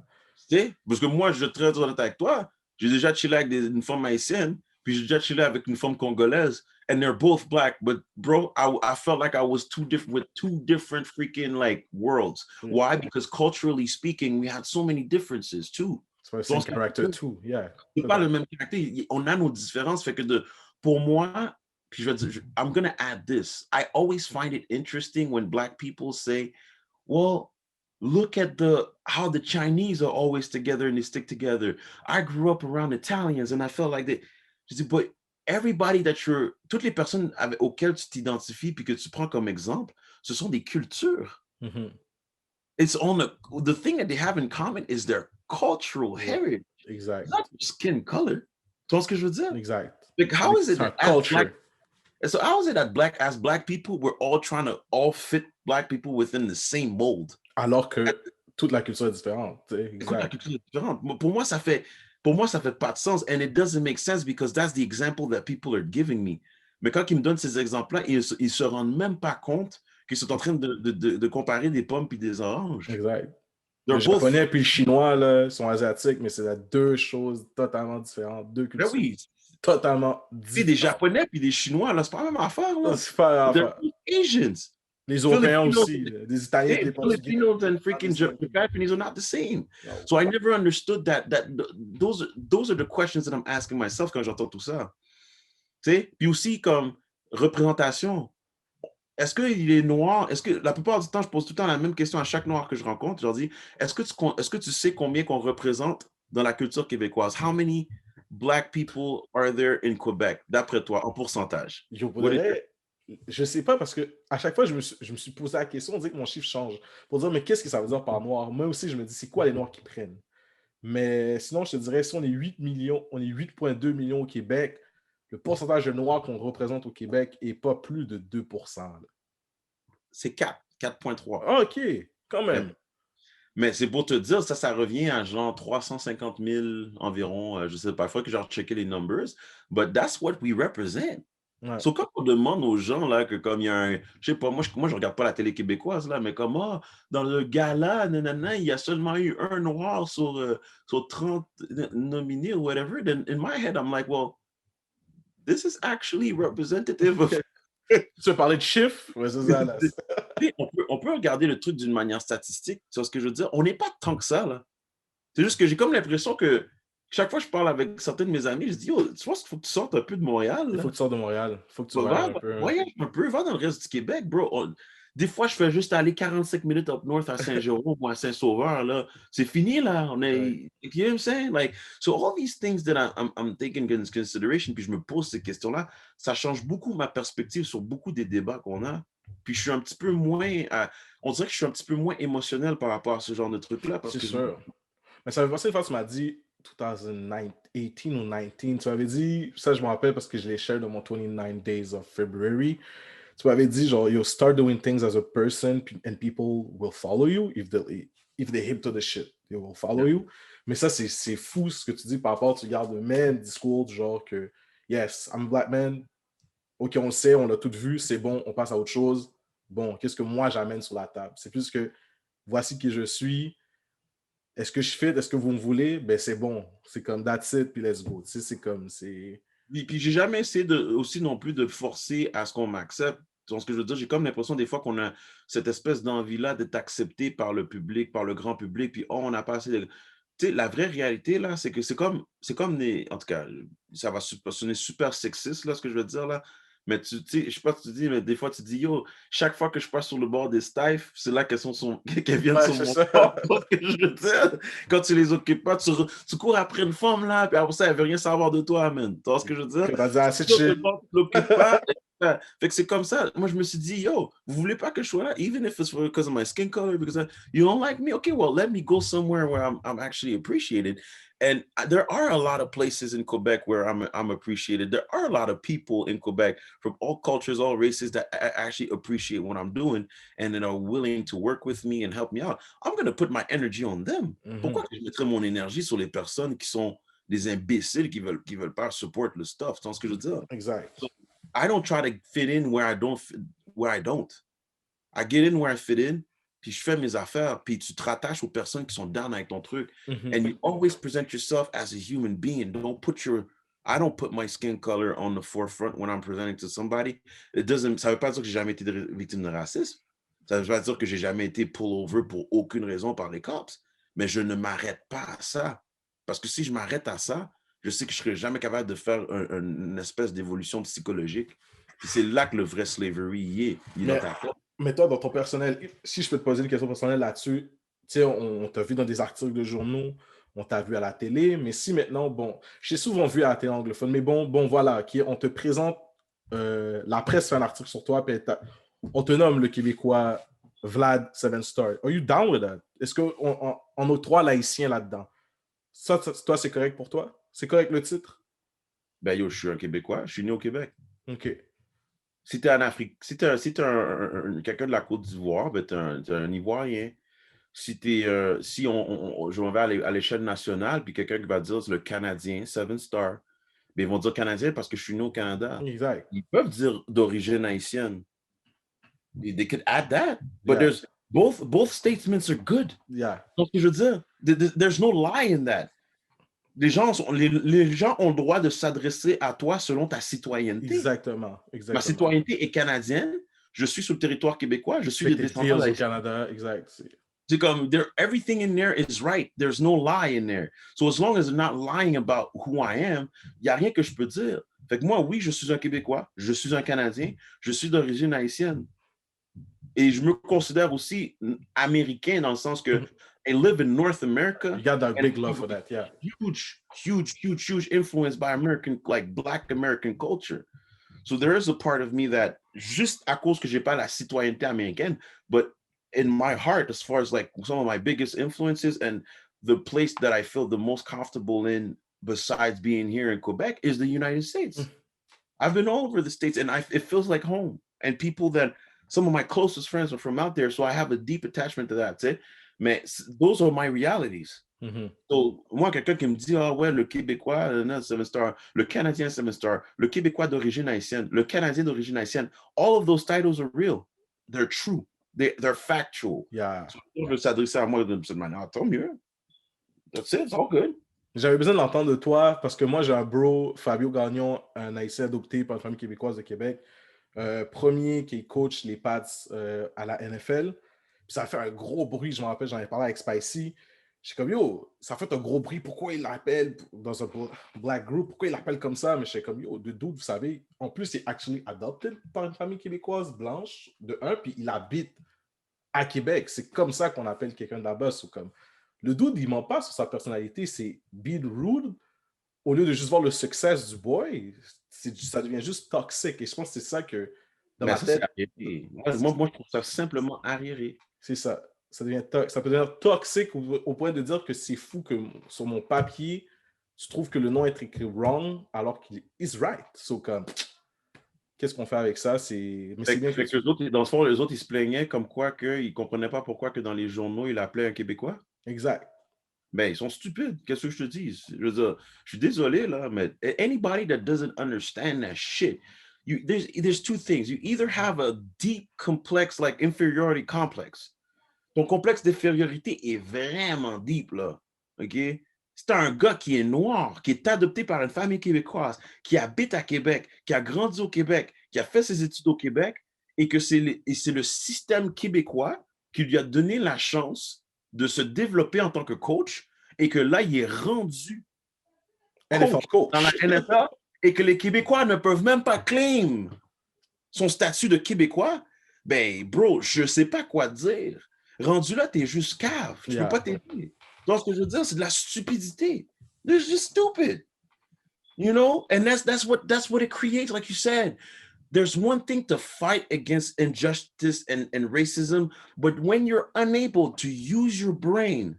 Parce que moi, je suis très honnête avec toi. J'ai déjà chillé avec une femme haïtienne, puis j'ai déjà chillé avec une femme congolaise, and they're both black. But bro, I felt like I was two different freaking like worlds. Mm-hmm. Why? Because culturally speaking, we had so many differences too. So it's the same character too, yeah. C'est pas le même caractère. On a nos différences. Fait que pour moi, puis je vais dire, I'm gonna add this. I always find it interesting when black people say, well, look at how the Chinese are always together and they stick together. I grew up around Italians and I felt like that. Je dis, but everybody toutes les personnes auxquelles tu t'identifies puis que tu prends comme exemple, ce sont des cultures. Mm-hmm. It's on the thing that they have in common is their cultural heritage. Exact. Not their skin color. Tu vois ce que je veux dire? Exact. Like, how is it that culture? So how is it that as black people, we're all trying to fit black people within the same mold? Alors que toute la culture est différente. Toute la culture est différente. Pour moi, ça fait pas de sens. And it doesn't make sense because that's the example that people are giving me. Mais quand ils me donnent ces exemples-là, ils ne se rendent même pas compte qu'ils sont en train de comparer des pommes et des oranges. Exact. Le They're both japonais puis le chinois là, sont asiatiques, mais c'est deux choses totalement différentes, deux Ben cultures oui, totalement c'est des différentes. Japonais puis des Chinois, là, c'est pas la même affaire, là. C'est pas They're enfin, both Asians. les Européens Filipinos, aussi, des Italiens et des Portugais. Filipinos and Not the freaking same. Japanese are not the same. No. So I never understood those are the questions that I'm asking myself quand j'entends tout ça. Tu sais, puis aussi comme représentation. Est-ce qu'il est noir? Est-ce que la plupart du temps, je pose tout le temps la même question à chaque noir que je rencontre. Je leur dis, est-ce que tu sais combien qu'on représente dans la culture québécoise? How many black people are there in Quebec, d'après toi, en pourcentage? Je voudrais, je sais pas parce que à chaque fois, je me suis posé la question, on dit que mon chiffre change. Pour dire, mais qu'est-ce que ça veut dire par noir? Moi aussi, je me dis, c'est quoi les noirs qui prennent? Mais sinon, je te dirais, si on est 8 millions, on est 8,2 millions au Québec, le pourcentage de noirs qu'on représente au Québec est pas plus de 2%. Là. C'est 4,3. Ah, OK, quand même. Mais c'est pour te dire, ça revient à genre 350 000 environ, je sais pas, il faut que je checker les numbers, but that's what we represent. Ouais. So, quand on demande aux gens là, que comme il y a un, je sais pas, moi je regarde pas la télé québécoise là, mais comme dans le gala, nanana, il y a seulement eu un noir sur 30 nominés ou whatever, then in my head, I'm like, well, this is actually representative of. Tu veux parler de chiffres? Ouais, c'est ça. Là. On peut regarder le truc d'une manière statistique, c'est ce que je veux dire. On n'est pas tant que ça, là. C'est juste que j'ai comme l'impression que chaque fois que je parle avec certains de mes amis, je dis, oh, tu penses qu'il faut que tu sortes un peu de Montréal? Il faut que tu sortes de Montréal. Il faut que tu voyages un peu. Voyage un peu, va dans le reste du Québec, bro. Des fois, je fais juste aller 45 minutes up north à Saint-Jérôme ou à Saint-Sauveur, là. C'est fini, là. On est, Ouais. you know what I'm saying? Like, so all these things that I'm taking into consideration, puis je me pose ces questions-là, ça change beaucoup ma perspective sur beaucoup des débats qu'on a. Puis je suis un petit peu moins, on dirait que je suis un petit peu moins émotionnel par rapport à ce genre de trucs-là. C'est sûr. Mais ça veut passer une fois, tu m'as dit 2018 ou 19. Tu m'avais dit, ça je me rappelle parce que je l'ai share dans mon 29 Days of February. Tu m'avais dit, genre, you'll start doing things as a person and people will follow you if they hip to the shit. They will follow you. Mais ça, c'est fou ce que tu dis par rapport, tu gardes le même discours du genre que, yes, I'm a black man. OK, on le sait, on l'a tout vu, c'est bon, on passe à autre chose. Bon, qu'est-ce que moi j'amène sur la table? C'est plus que, voici qui je suis. Est-ce que je fit? Est-ce que vous me voulez? Ben, c'est bon. C'est comme that's it, puis let's go. Tu sais, c'est comme, c'est... Puis j'ai jamais essayé aussi non plus de forcer à ce qu'on m'accepte. Tu vois ce que je veux dire? J'ai comme l'impression des fois qu'on a cette espèce d'envie-là d'être accepté par le public, par le grand public, puis on n'a pas assez de... Tu sais, la vraie réalité, là, c'est que c'est comme en tout cas, ça va sonner super sexiste, là, ce que je veux dire, là, mais tu sais, je sais pas, tu dis, mais des fois, tu dis, yo, chaque fois que je passe sur le bord des staffs, c'est là qu'elles viennent sur mon corps. Tu vois ce que je veux dire? Quand tu les occupes pas, tu cours après une femme, là, puis après ça, elle veut rien savoir de toi, man. Tu vois ce que je veux dire? Tu l'occupes pas. Fait que c'est comme ça. Moi, je me suis dit, yo, vous voulez pas que je sois là? Even if it's because of my skin color, because you don't like me? Okay, well, let me go somewhere where I'm actually appreciated. And there are a lot of places in Quebec where I'm appreciated. There are a lot of people in Quebec from all cultures, all races that actually appreciate what I'm doing and that are willing to work with me and help me out. I'm going to put my energy on them. Mm-hmm. Pourquoi je mettrais mon énergie sur les personnes qui sont des imbéciles qui veulent pas support le stuff? Tu vois ce que je veux dire? Exact. So, I don't try to fit in where I don't. I get in where I fit in, puis je fais mes affaires, puis tu te rattaches aux personnes qui sont down avec ton truc. Mm-hmm. And you always present yourself as a human being. I don't put my skin color on the forefront when I'm presenting to somebody. Ça veut pas dire que j'ai jamais été victime de racisme. Ça veut pas dire que j'ai jamais été pull over pour aucune raison par les cops. Mais je ne m'arrête pas à ça. Parce que si je m'arrête à ça, je sais que je ne serai jamais capable de faire une espèce d'évolution psychologique. Puis c'est là que le vrai slavery y est. Mais toi, dans ton personnel, si je peux te poser une question personnelle là-dessus, tu sais, on t'a vu dans des articles de journaux, on t'a vu à la télé, mais si maintenant, bon, je t'ai souvent vu à la télé anglophone, mais bon, voilà, on te présente, la presse fait un article sur toi, puis on te nomme le Québécois Vlad 7 Star. Are you down with that? Est-ce qu'on octroie l'haïtien là-dedans? Ça, toi, c'est correct pour toi? C'est correct le titre? Ben yo, je suis un Québécois, je suis né au Québec. OK. Si t'es en Afrique, si t'es quelqu'un de la Côte d'Ivoire, ben t'es un Ivoirien. Si je m'en vais à l'échelle nationale, puis quelqu'un qui va dire c'est le Canadien, 7 Star, mais ils vont dire Canadien parce que je suis né au Canada. Exact. Ils peuvent dire d'origine haïtienne. They could add that, but Yeah. there's both statements are good. Yeah. Donc, je veux dire, there's no lie in that. Les gens ont le droit de s'adresser à toi selon ta citoyenneté. Exactement. Ma citoyenneté est canadienne. Je suis sur le territoire québécois. Je suis des descendants au Canada. Exact. C'est comme, everything in there is right. There's no lie in there. So as long as they're not lying about who I am, il n'y a rien que je peux dire. Fait que moi, oui, je suis un Québécois. Je suis un Canadien. Je suis d'origine haïtienne. Et je me considère aussi américain dans le sens que I live in North America. You got that big love for that, yeah. Huge influence by American, like Black American culture. So there is a part of me that, juste à cause que j'ai pas la citoyenneté américaine, but in my heart, as far as like some of my biggest influences and the place that I feel the most comfortable in besides being here in Quebec is the United States. I've been all over the States and it feels like home. And people that, some of my closest friends are from out there, so I have a deep attachment to that. Tu sais? Mais those are my realities. So, moi, quelqu'un qui me dit, ah ouais, le Québécois, 7 Star, le Canadien 7 Star, le Québécois d'origine haïtienne, le Canadien d'origine haïtienne, all of those titles are real. They're true. They're factual. Yeah. So, je veux s'adresser à moi de cette manière, tant mieux. That's it, it's all good. J'avais besoin de l'entendre de toi parce que moi, j'ai un bro, Fabio Gagnon, un haïtien adopté par une famille québécoise de Québec. Premier qui coach les Pats à la NFL. Puis ça a fait un gros bruit, je me rappelle, j'en ai parlé avec Spicy. J'étais comme, yo, ça fait un gros bruit, pourquoi il l'appelle dans un black group, pourquoi il l'appelle comme ça? Mais j'étais comme, yo, de d'où, vous savez, en plus, il est actually adopted par une famille québécoise blanche, de un, puis il habite à Québec. C'est comme ça qu'on appelle quelqu'un de là-bas. Comme... Le dude, il ment pas sur sa personnalité, c'est be rude. Au lieu de juste voir le succès du boy, ça devient juste toxique. Et je pense que c'est ça que, dans ma tête... Moi, je trouve ça simplement arriéré. C'est ça. Ça peut devenir toxique au point de dire que c'est fou que sur mon papier, tu trouves que le nom est écrit wrong alors qu'il is right. So, comme, qu'est-ce qu'on fait avec ça? Mais c'est bien que autres, dans le fond, les autres, ils se plaignaient comme quoi qu'ils ne comprenaient pas pourquoi que dans les journaux, ils l'appelaient un Québécois. Exact. Ben, ils sont stupides. Qu'est-ce que je te dis? Je veux dire, je suis désolé, là, mais anybody that doesn't understand that shit, there's two things. You either have a deep, complex, like inferiority complex. Ton complexe d'infériorité est vraiment deep, là. OK? C'est un gars qui est noir, qui est adopté par une famille québécoise, qui habite à Québec, qui a grandi au Québec, qui a fait ses études au Québec, et que c'est le système québécois qui lui a donné la chance de se développer en tant que coach, et que là, il est rendu coach dans la NFL, et que les Québécois ne peuvent même pas claim son statut de Québécois, ben, bro, je sais pas quoi dire. Rendu là, t'es juste cave. Tu peux pas t'aider. Donc, ce que je veux dire, c'est de la stupidité. They're just stupid. You know? And that's what it creates, like you said. There's one thing to fight against injustice and racism, but when you're unable to use your brain,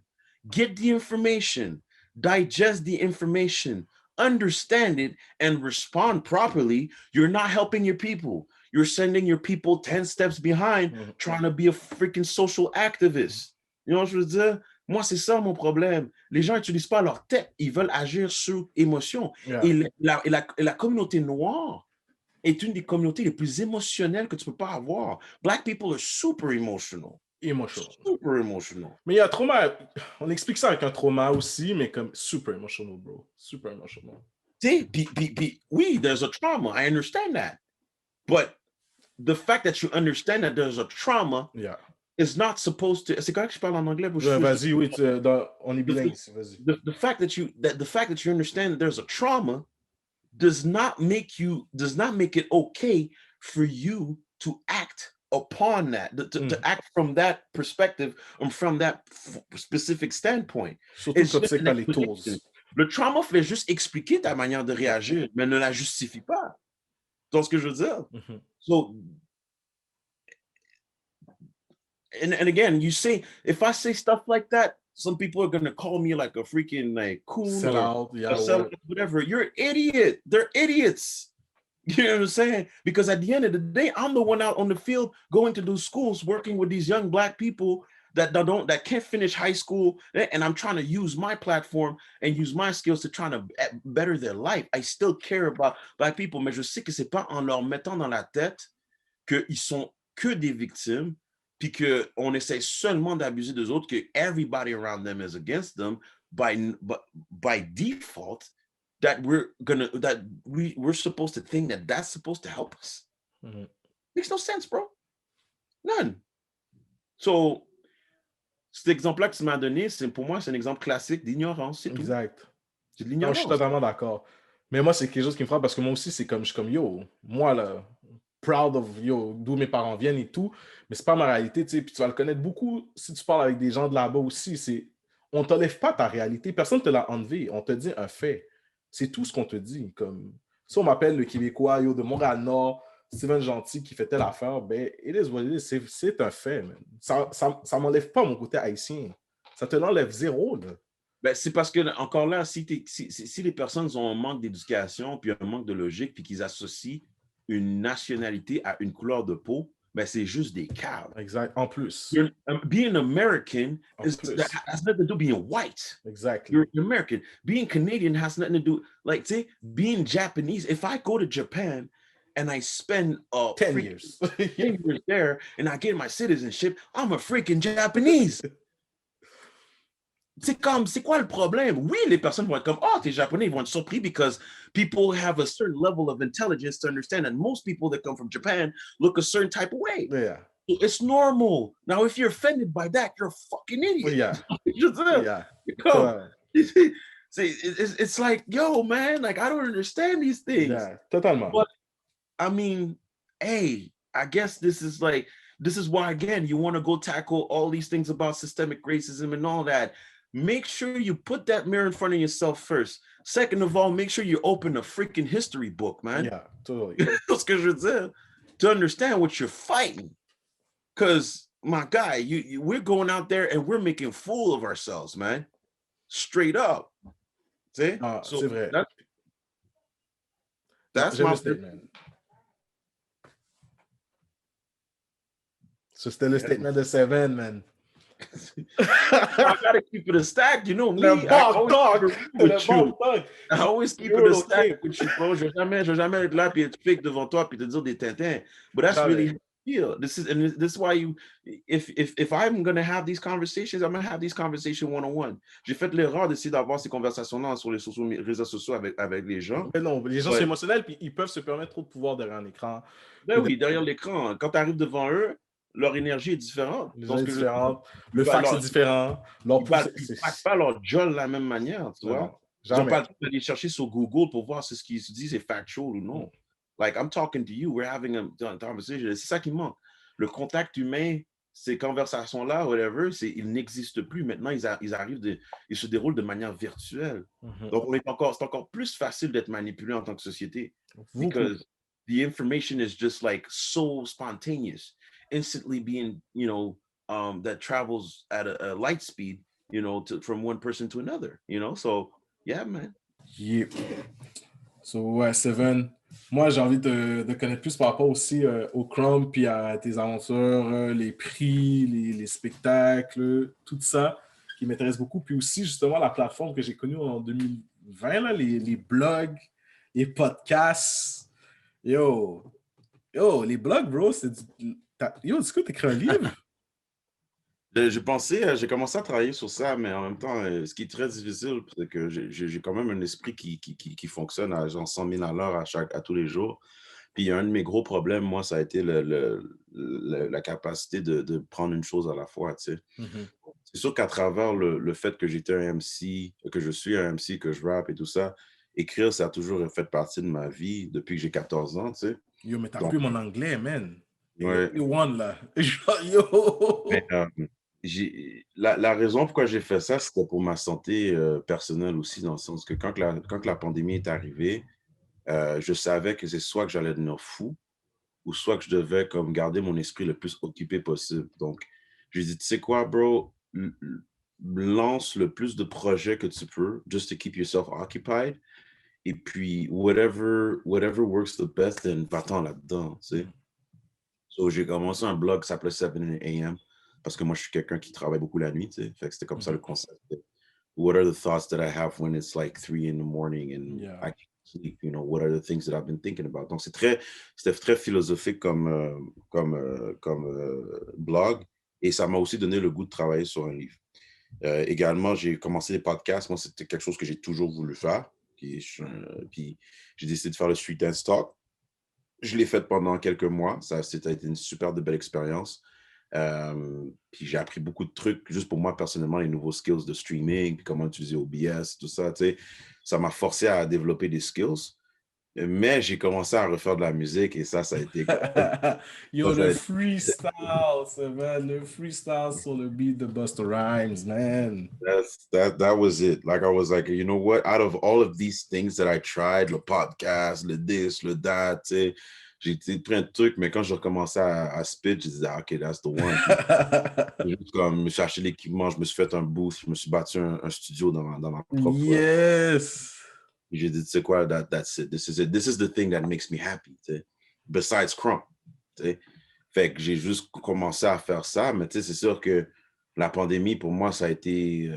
get the information, digest the information, understand it, and respond properly, you're not helping your people. You're sending your people 10 steps behind, trying to be a freaking social activist. You know what je veux dire? Moi, c'est ça mon problème. Les gens n'utilisent pas leur tête, ils veulent agir sur émotion. Yeah. Et la communauté noire est une des communautés les plus émotionnelles que tu peux pas avoir. Black people are super emotional. Super emotional. Mais il y a un trauma, on explique ça avec un trauma aussi, mais comme super emotional, bro. Super emotional. See, oui, there's a trauma. I understand that. But the fact that you understand that there's a trauma is not supposed to. C'est correct que je parle en anglais? Vas-y, oui, on est bilingue ici, vas-y. The fact that you understand that there's a trauma does not make it okay for you to act upon that, to act from that perspective and from that specific standpoint. Surtout comme c'est pas les tools. Le trauma fait juste expliquer ta manière de réagir, mais ne la justifie pas. Tu vois ce que je veux dire? So, and again, you say, if I say stuff like that, some people are going to call me like a freaking like cool sellout, whatever. You're an idiot. They're idiots. You know what I'm saying? Because at the end of the day, I'm the one out on the field going to those schools, working with these young Black people that can't finish high school, and I'm trying to use my platform and use my skills to try to better their life. I still care about black people, mais je sais que c'est pas en leur mettant dans la tête qu'ils sont que des victimes, puis qu'on essaie seulement d'abuser des autres, que everybody around them is against them by default, that we're supposed to think that that's supposed to help us. Makes no sense, bro. None. So, cet exemple-là que tu m'as donné, pour moi, c'est un exemple classique d'ignorance, c'est tout. Exact. C'est de Non, l'ignorance. je suis totalement d'accord. Mais moi, c'est quelque chose qui me frappe parce que moi aussi, je suis comme, yo, moi, là, proud of, yo, d'où mes parents viennent et tout, mais c'est pas ma réalité, tu sais, puis tu vas le connaître beaucoup si tu parles avec des gens de là-bas aussi, on t'enlève pas ta réalité, personne te l'a enlevé, on te dit un fait. C'est tout ce qu'on te dit, comme, si on m'appelle le Québécois, yo, de Montréal-Nord, Steven Gentil qui fait telle affaire, ben, it is what it is, c'est un fait, man. Ça m'enlève pas mon côté haïtien. Ça te l'enlève zéro, là. Ben, c'est parce que, encore là, si les personnes ont un manque d'éducation, puis un manque de logique, puis qu'ils associent une nationalité à une couleur de peau, ben, c'est juste des caves. Exact. En plus. Being American has nothing to do with being white. Exactly. You're American. Being Canadian has nothing to do, like, say, being Japanese. If I go to Japan and I spend 10 years. 10 years there and I get my citizenship, I'm a freaking Japanese. C'est quoi le problème? Oui, les personnes vont être comme, oh, t'es japonais, ils vont être surpris because people have a certain level of intelligence to understand that most people that come from Japan look a certain type of way. Yeah. So it's normal. Now, if you're offended by that, you're a fucking idiot. Yeah. Yeah. It's like, yo, man, like, I don't understand these things. Yeah, totalement. But, I mean, hey, I guess this is why, again, you want to go tackle all these things about systemic racism and all that. Make sure you put that mirror in front of yourself first. Second of all, make sure you open a freaking history book, man. Yeah, totally. That's ce que je veux dire. To understand what you're fighting. Because, my guy, we're going out there and we're making fool of ourselves, man. Straight up. See? So, c'est vrai. That's my statement. So still a statement of 7, man. I gotta keep it a stack, you know me. I always keep it a stack with you, bro. Je vais jamais être là puis être fake devant toi puis te dire des tintins. But that's really how I feel. This is why if I'm gonna have these conversations, I'm gonna have these conversations one-on-one. J'ai fait l'erreur d'essayer d'avoir ces conversations-là sur les réseaux sociaux avec les gens. Mais non, les gens sont émotionnels puis ils peuvent se permettre trop de pouvoir derrière un écran. Ben oui, derrière l'écran. Quand tu arrives devant eux, leur énergie est différente. Le fax est différent. Ils ne parlent pas leur job de la même manière, tu vois. Ils n'ont pas le temps d'aller chercher sur Google pour voir si ce qu'ils se disent est factual ou non. Like, I'm talking to you, we're having a conversation. C'est ça qui manque. Le contact humain, ces conversations-là, whatever, ils n'existent plus. Maintenant, ils se déroulent de manière virtuelle. Donc, c'est encore plus facile d'être manipulé en tant que société. Because the information is just like so spontaneous. Instantly being, that travels at a light speed, from one person to another, So, yeah, man. Yeah. So, ouais, Seven, moi, j'ai envie de connaître plus par rapport aussi au Crump, puis à tes aventures, les prix, les spectacles, tout ça, qui m'intéresse beaucoup. Puis aussi, justement, la plateforme que j'ai connue en 2020, là, les blogs, les podcasts. Yo, les blogs, bro, c'est du... Yo, est-ce que tu écris un livre? J'ai commencé à travailler sur ça, mais en même temps, ce qui est très difficile, c'est que j'ai quand même un esprit qui fonctionne à genre 100 000 à l'heure à tous les jours. Puis un de mes gros problèmes, moi, ça a été la capacité de prendre une chose à la fois, tu sais. C'est sûr qu'à travers le fait que j'étais un MC, que je suis un MC, que je rappe et tout ça, écrire, ça a toujours fait partie de ma vie depuis que j'ai 14 ans, tu sais. Yo, mais t'as plus mon anglais, man. Ouais. You won, là. Yo! Mais, la raison pourquoi j'ai fait ça, c'était pour ma santé personnelle aussi, dans le sens que quand la pandémie est arrivée, je savais que c'est soit que j'allais devenir fou, ou soit que je devais comme garder mon esprit le plus occupé possible. Donc, j'ai dit, tu sais quoi, bro, lance le plus de projets que tu peux, just to keep yourself occupied. Et puis, whatever works the best, then va-t'en là-dedans, tu sais. So, j'ai commencé un blog qui s'appelait 7 AM. parce que moi, je suis quelqu'un qui travaille beaucoup la nuit, tu sais. Fait que c'était comme ça le Mhm. concept. What are the thoughts that I have when it's like 3 in the morning and Yeah. I can't sleep? You know, what are the things that I've been thinking about? Donc, c'était très philosophique comme blog. Et ça m'a aussi donné le goût de travailler sur un livre. Également, j'ai commencé les podcasts. Moi, c'était quelque chose que j'ai toujours voulu faire. Puis j'ai décidé de faire le Street Dance Talk. Je l'ai fait pendant quelques mois. C'était une super de belle expérience. Puis j'ai appris beaucoup de trucs, juste pour moi personnellement, les nouveaux skills de streaming, puis comment utiliser OBS, tout ça, tu sais. Ça m'a forcé à développer des skills. Mais j'ai commencé à refaire de la musique et ça a été comme... Yo, ça, ça le a été- freestyle, c'est man. Le freestyle sur le beat de Busta Rhymes, man. that was it. Like I was like, you know what? Out of all of these things that I tried, le podcast, le this, le that, tu sais, j'ai été plein de trucs, mais quand je recommençais à spit, je disais, ah, OK, that's the one. Puis, juste comme, je me suis acheté l'équipement, je me suis fait un booth, je me suis bâti un studio dans ma propre... Yes. Puis j'ai dit, tu sais quoi, that's it. This is it. This is the thing that makes me happy, tu sais. Besides crump, tu sais. Fait que j'ai juste commencé à faire ça, mais tu sais, c'est sûr que la pandémie, pour moi, ça a été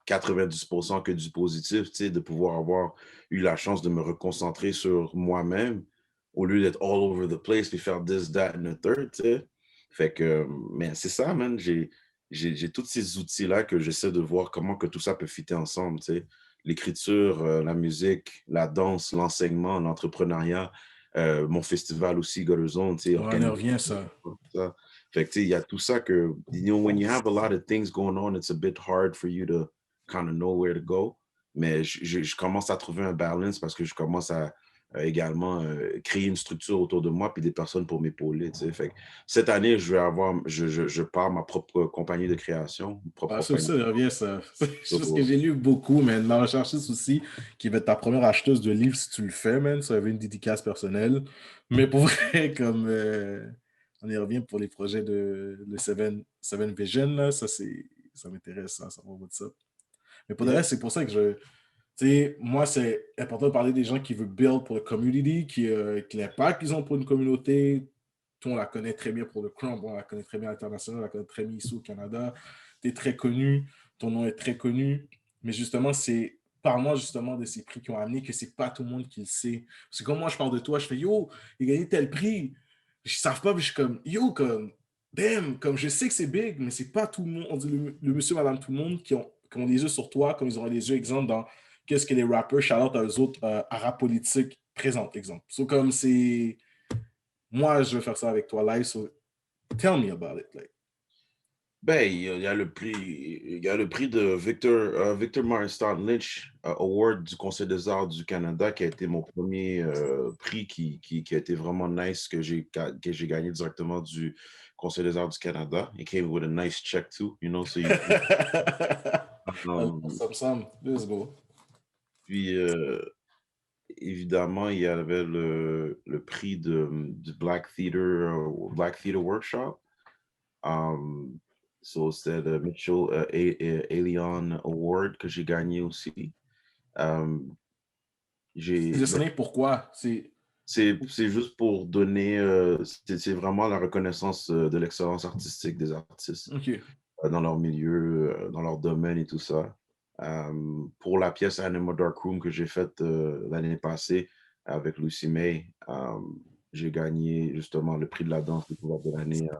90% que du positif, tu sais, de pouvoir avoir eu la chance de me reconcentrer sur moi-même au lieu d'être all over the place puis faire this, that and the third, tu sais. Fait que, mais c'est ça, man, j'ai tous ces outils-là que j'essaie de voir comment que tout ça peut fitter ensemble, tu sais. L'écriture, la musique, la danse, l'enseignement, l'entrepreneuriat, mon festival aussi, Gotterzone, tu sais, On y organisé. revient, ça. Ça. Fait que, tu sais, il y a tout ça que, you know, when you have a lot of things going on, it's a bit hard for you to kind of know where to go. Mais je commence à trouver un balance parce que je commence à également créer une structure autour de moi puis des personnes pour m'épauler, tu sais. Fait que cette année, je pars ma propre compagnie de création, ma propre Ah, ça compagnie. aussi, on revient, ça. C'est So, chose que j'ai lu beaucoup, man. Ma recherchiste aussi, qui va être ta première acheteuse de livres si tu le fais, man. Ça avait une dédicace personnelle. Mais pour vrai, comme on y revient pour les projets de le Seven Vision, là, ça m'intéresse, ça va de ça. Mais pour le yeah. reste, c'est pour ça que tu sais, moi, c'est important de parler des gens qui veulent build pour le community, qui l'impact qu'ils ont pour une communauté. Toi, on la connaît très bien pour le Crump, on la connaît très bien à l'international, on la connaît très bien ici au Canada. Tu es très connu, ton nom est très connu. Mais justement, parle-moi justement de ces prix qui ont amené que c'est pas tout le monde qui le sait. Parce que comme moi, je parle de toi, je fais yo, il a gagné tel prix. Ils savent pas, puis je suis comme yo, comme damn, comme je sais que c'est big, mais c'est pas tout le monde. On dit le monsieur, madame, tout le monde qui ont les yeux sur toi, comme ils auront les yeux, exemple, dans qu'est-ce que les rappers, shout-out à eux autres, arabes politiques présentent, exemple. So, comme c'est. Moi, je veux faire ça avec toi live, so tell me about it. Like. Ben, il y a le prix de Victor Marston Lynch Award du Conseil des arts du Canada qui a été mon premier prix qui a été vraiment nice que j'ai gagné directement du Conseil des arts du Canada. It came with a nice check too, you know, so um, Let's go. puis évidemment, il y avait le prix du Black Theater Workshop. So c'était le Mitchell Allion Award que j'ai gagné aussi. Je sais pourquoi. C'est juste pour donner, c'est vraiment la reconnaissance de l'excellence artistique des artistes OK. dans leur milieu, dans leur domaine et tout ça. Pour la pièce Animal Dark Room que j'ai faite l'année passée avec Lucy May, j'ai gagné justement le prix de la danse découverte de l'année.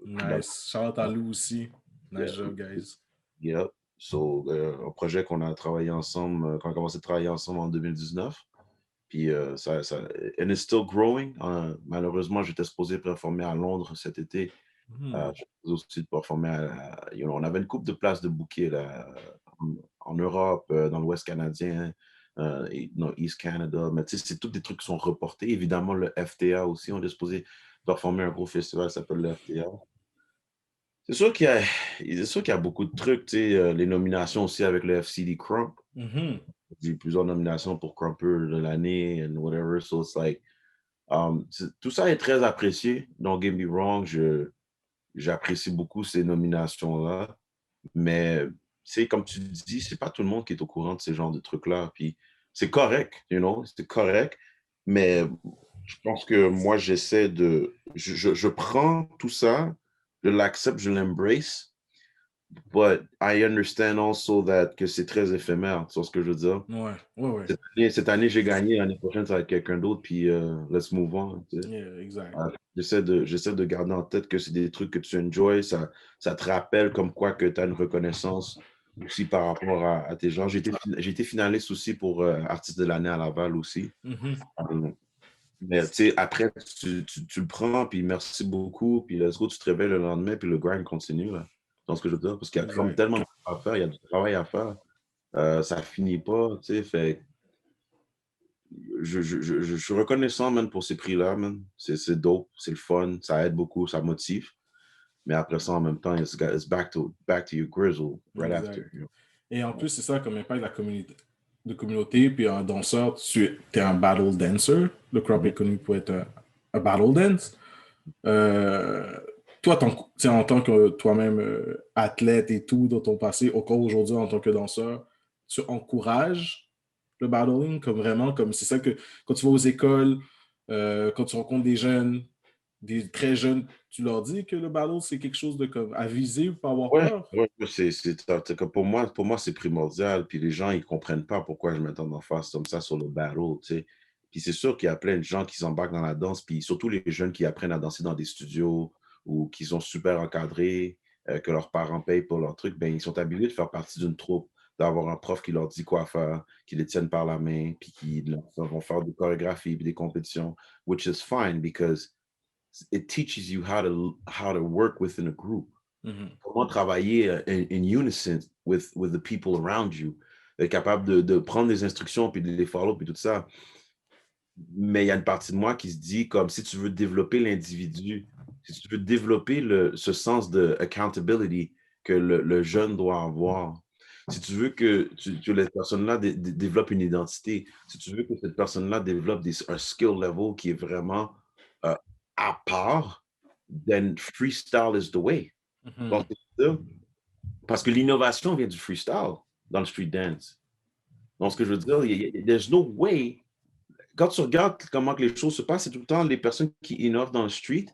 Nice. Shout out à Lou aussi. Nice Yeah. job, guys. Yep. So, un projet qu'on a travaillé ensemble, qu'on a commencé à travailler ensemble en 2019. Puis, and it's still growing. Malheureusement, j'étais supposé performer à Londres cet été. J'ai aussi de performer on avait une couple de places de bouquets là, en Europe, dans l'Ouest canadien, dans East Canada. Mais tu sais, c'est tous des trucs qui sont reportés. Évidemment, le FTA aussi, on est supposé performer un gros festival qui s'appelle le FTA. C'est sûr qu'il y a beaucoup de trucs, tu sais, les nominations aussi avec le FCD Crump. J'ai eu plusieurs nominations pour Crumper de l'année and whatever, so it's like, tout ça est très apprécié, don't get me wrong, j'apprécie beaucoup ces nominations-là, mais c'est comme tu dis, c'est pas tout le monde qui est au courant de ces genres de trucs-là, puis c'est correct, you know, c'est correct, mais je pense que moi, je prends tout ça, je l'accepte, je l'embrace, but I understand also that que c'est très éphémère, tu vois ce que je veux dire? Ouais. Cette année, j'ai gagné, l'année prochaine, ça va être quelqu'un d'autre, puis let's move on, tu sais. Yeah, exact. J'essaie de garder en tête que c'est des trucs que tu enjoys, ça te rappelle comme quoi que tu as une reconnaissance aussi par rapport à tes gens. J'ai été finaliste aussi pour Artiste de l'année à Laval aussi. Euh, Mais tu sais, après, tu le prends, puis merci beaucoup, puis let's go, tu te réveilles le lendemain, puis le grind continue, là. C'est ce que je veux dire, parce qu'il y a comme Exact. tellement de choses à faire, il y a du travail à faire. Ça finit pas, tu sais, fait je suis reconnaissant, man, pour ces prix-là, man. C'est dope, c'est le fun, ça aide beaucoup, ça motive. Mais après ça, en même temps, it's back to your grizzle right after. Exact. Et en plus, c'est ça comme impact de communauté, puis un danseur, tu es un battle dancer. Le crop est connu pour être un battle dance. Toi, en tant que toi-même athlète et tout, dans ton passé, encore aujourd'hui en tant que danseur, tu encourages le battling comme vraiment, comme c'est ça que quand tu vas aux écoles, quand tu rencontres des jeunes, des très jeunes, tu leur dis que le battle, c'est quelque chose de comme à viser ou pas avoir Ouais, peur? ouais, c'est comme pour moi, c'est primordial. Puis les gens, ils comprennent pas pourquoi je m'attends en face comme ça sur le battle, tu sais. Puis c'est sûr qu'il y a plein de gens qui s'embarquent dans la danse, puis surtout les jeunes qui apprennent à danser dans des studios ou qui sont super encadrés, que leurs parents payent pour leur truc, ben ils sont habitués de faire partie d'une troupe, d'avoir un prof qui leur dit quoi faire, qui les tiennent par la main, puis qui leur vont faire des chorégraphies, puis des compétitions, which is fine because it teaches you how to work within a group. Mhm. Comment travailler in unison with the people around you, être capable de prendre des instructions puis de les follow puis tout ça. Mais il y a une partie de moi qui se dit comme si tu veux développer l'individu, si tu veux développer ce sens de accountability que le jeune doit avoir, si tu veux que cette personne-là développe une identité, si tu veux que cette personne-là développe un skill level qui est vraiment euh, à part, then freestyle is the way. Donc, Mhm. parce que l'innovation vient du freestyle dans le street dance. Donc, ce que je veux dire, there's no way. Quand tu regardes comment que les choses se passent, c'est tout le temps les personnes qui innovent dans le street,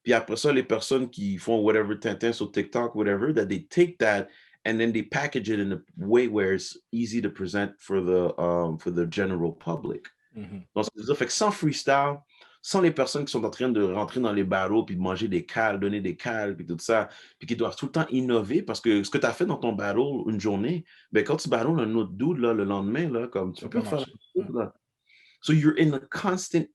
puis après ça, les personnes qui font whatever Tintin sur TikTok, whatever, that they take that and then they package it in a way where it's easy to present for the general public. Mhm. Donc, ça veut dire, fait que sans freestyle, sans les personnes qui sont en train de rentrer dans les barreaux, puis de manger des cales, donner des cales, puis tout ça, puis qui doivent tout le temps innover, parce que ce que tu as fait dans ton barreau une journée, ben quand tu barreaux un autre dude là, le lendemain, là, comme tu Ça peux peut plus refaire la marcher. même chose, là. So you're in a constant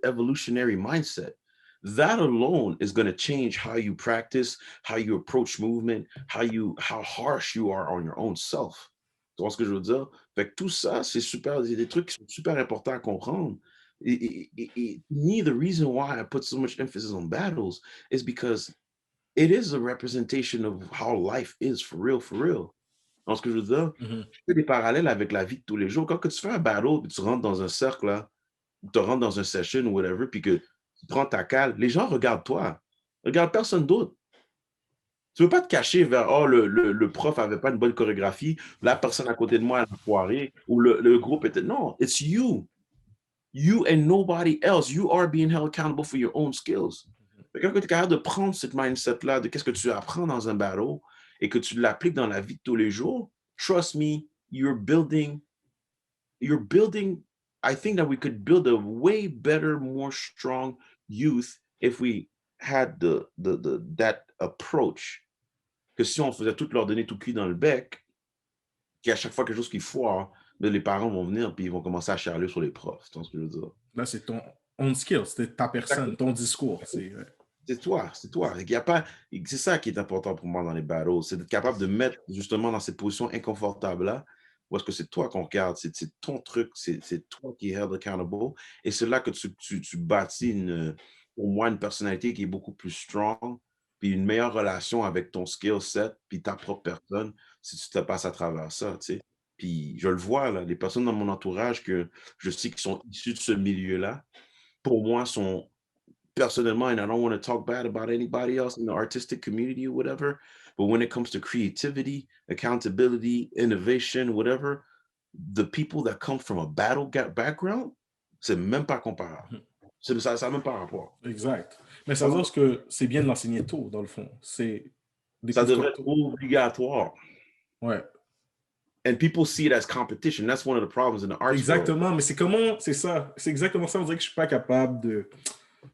evolutionary mindset. That alone is going to change how you practice, how you approach movement, how harsh you are on your own self. Tu vois ce que je veux dire? Fait que tout ça, c'est des trucs qui sont super importants à comprendre. Me, the reason why I put so much emphasis on battles is because it is a representation of how life is for real, for real. Donc, ce que je veux dire, Mhm. je fais des parallèles avec la vie de tous les jours. Quand que tu fais un battle, puis tu rentres dans un cercle, là, tu rentres dans un session ou whatever, puis que tu prends ta cale, les gens regardent toi. Regarde personne d'autre. Tu ne veux pas te cacher vers oh, le prof n'avait pas une bonne chorégraphie, la personne à côté de moi elle a foiré, ou le groupe était. Non, it's you. You and nobody else. You are being held accountable for your own skills. Fait que quand tu es capable de prendre cette mindset-là de qu'est-ce que tu apprends dans un battle et que tu l'appliques dans la vie de tous les jours, trust me, you're building. I think that we could build a way better, more strong youth if we had that approach. Que si on faisait tout leur donner tout cuit dans le bec, qu'à chaque fois quelque chose qui foire, ben, les parents vont venir puis ils vont commencer à charler sur les profs. Tu vois ce que je veux dire? Là, c'est ton own skill, c'est ta personne, ton discours. C'est toi, c'est toi. Il y a pas, c'est ça qui est important pour moi dans les battles, c'est d'être capable de mettre justement dans cette position inconfortable-là, où est-ce que c'est toi qu'on regarde, c'est ton truc, c'est toi qui est held accountable. Et c'est là que tu bâtis pour moi, une personnalité qui est beaucoup plus strong, puis une meilleure relation avec ton skill set, puis ta propre personne, si tu te passes à travers ça, tu sais. Puis je le vois, là, les personnes dans mon entourage que je sais qui sont issues de ce milieu-là, pour moi, sont personnellement, and I don't want to talk bad about anybody else in the artistic community or whatever, but when it comes to creativity, accountability, innovation, whatever, the people that come from a background, c'est même pas comparable. Ça n'a même pas rapport. Exact. Mais ça veut dire que c'est bien de l'enseigner tôt, dans le fond. C'est des Ça coups devrait être obligatoire. Ouais. And people see it as competition. That's one of the problems in the arts Exactement, world. mais c'est ça. C'est exactement ça. On dirait que je suis pas capable de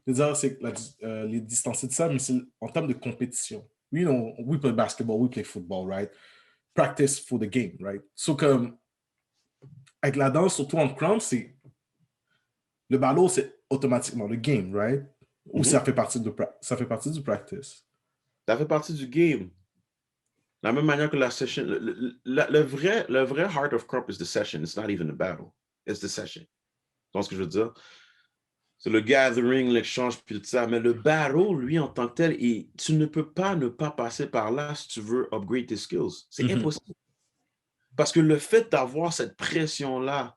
dire les distancer de ça, mais c'est en termes de compétition. We play basketball, we play football, right? Practice for the game, right? So, comme, avec la danse, surtout en crumb, c'est le ballon, c'est automatiquement le game, right? Ou ça fait partie du practice? Ça fait partie du game. La même manière que la session, le vrai heart of crump is the session. It's not even the battle. It's the session. Tu vois ce que je veux dire? C'est le gathering, l'échange, puis tout ça. Mais le battle, lui, en tant que tel, tu ne peux pas ne pas passer par là si tu veux upgrade tes skills. C'est impossible. Parce que le fait d'avoir cette pression-là,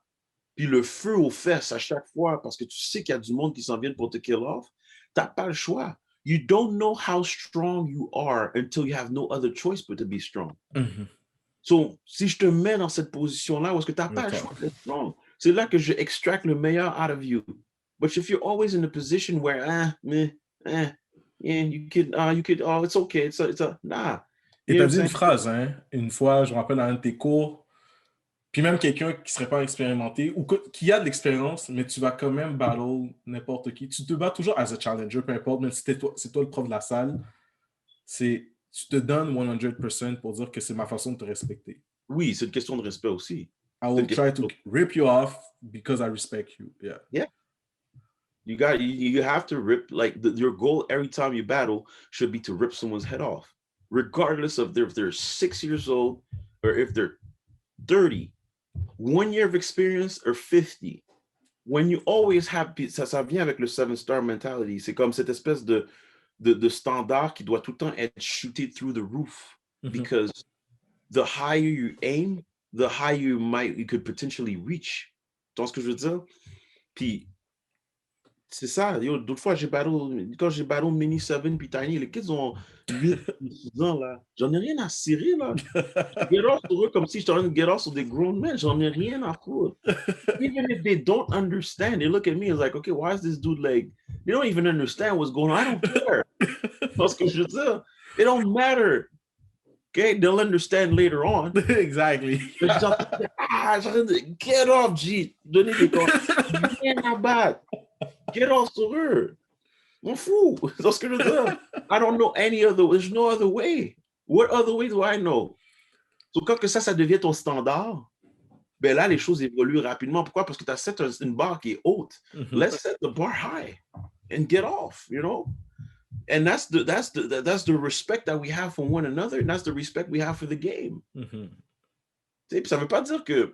puis le feu aux fesses à chaque fois, parce que tu sais qu'il y a du monde qui s'en vient pour te kill off, tu n'as pas le choix. You don't know how strong you are until you have no other choice but to be strong. So, si je te mets dans cette position-là, où est-ce que tu n'as pas le choix d'être strong, c'est là que je extract le meilleur out of you. But if you're always in a position where, yeah, you could, oh, it's okay, nah. Et tu as dit une phrase, hein, une fois, je me rappelle dans un de tes cours, puis même quelqu'un qui ne serait pas expérimenté ou qui a de l'expérience, mais tu vas quand même battle n'importe qui. Tu te bats toujours as a challenger, peu importe, même si c'est toi le prof de la salle, tu te donnes 100% pour dire que c'est ma façon de te respecter. Oui, c'est une question de respect aussi. I will try to rip you off because I respect you. Yeah. Yeah. You have to rip, like your goal every time you battle should be to rip someone's head off, regardless of if they're 6 years old or if they're 30, 1 year of experience or 50. When you always have, ça vient avec le 7-star mentality, c'est comme cette espèce de standard qui doit tout le temps être shooté through the roof, because the higher you aim, the higher you could potentially reach. Tu vois ce que je veux dire? Puis c'est ça, d'autres fois, quand j'ai battu Mini 7 puis Tiny, les kids ont 8, 6 ans, là. J'en ai rien à cirer, là. Get off sur eux comme si j'étais en train de get off sur des grown men. J'en ai rien à foutre. Even if they don't understand, they look at me as like, okay, why is this dude like, they don't even understand what's going on. I don't care. Parce que je veux dire, it don't matter. Okay, they'll understand later on. Exactly. Get off, G. Donnez des conseils. Rien à battre. Get off sur eux. M'en fous. C'est ce que je veux dire. I don't know any other way. There's no other way. What other way do I know? So, quand que ça devient ton standard, ben là, les choses évoluent rapidement. Pourquoi? Parce que tu as set une barre qui est haute. Let's set the bar high and get off, you know? And that's the respect that we have for one another, and that's the respect we have for the game. Ça veut pas dire qu'il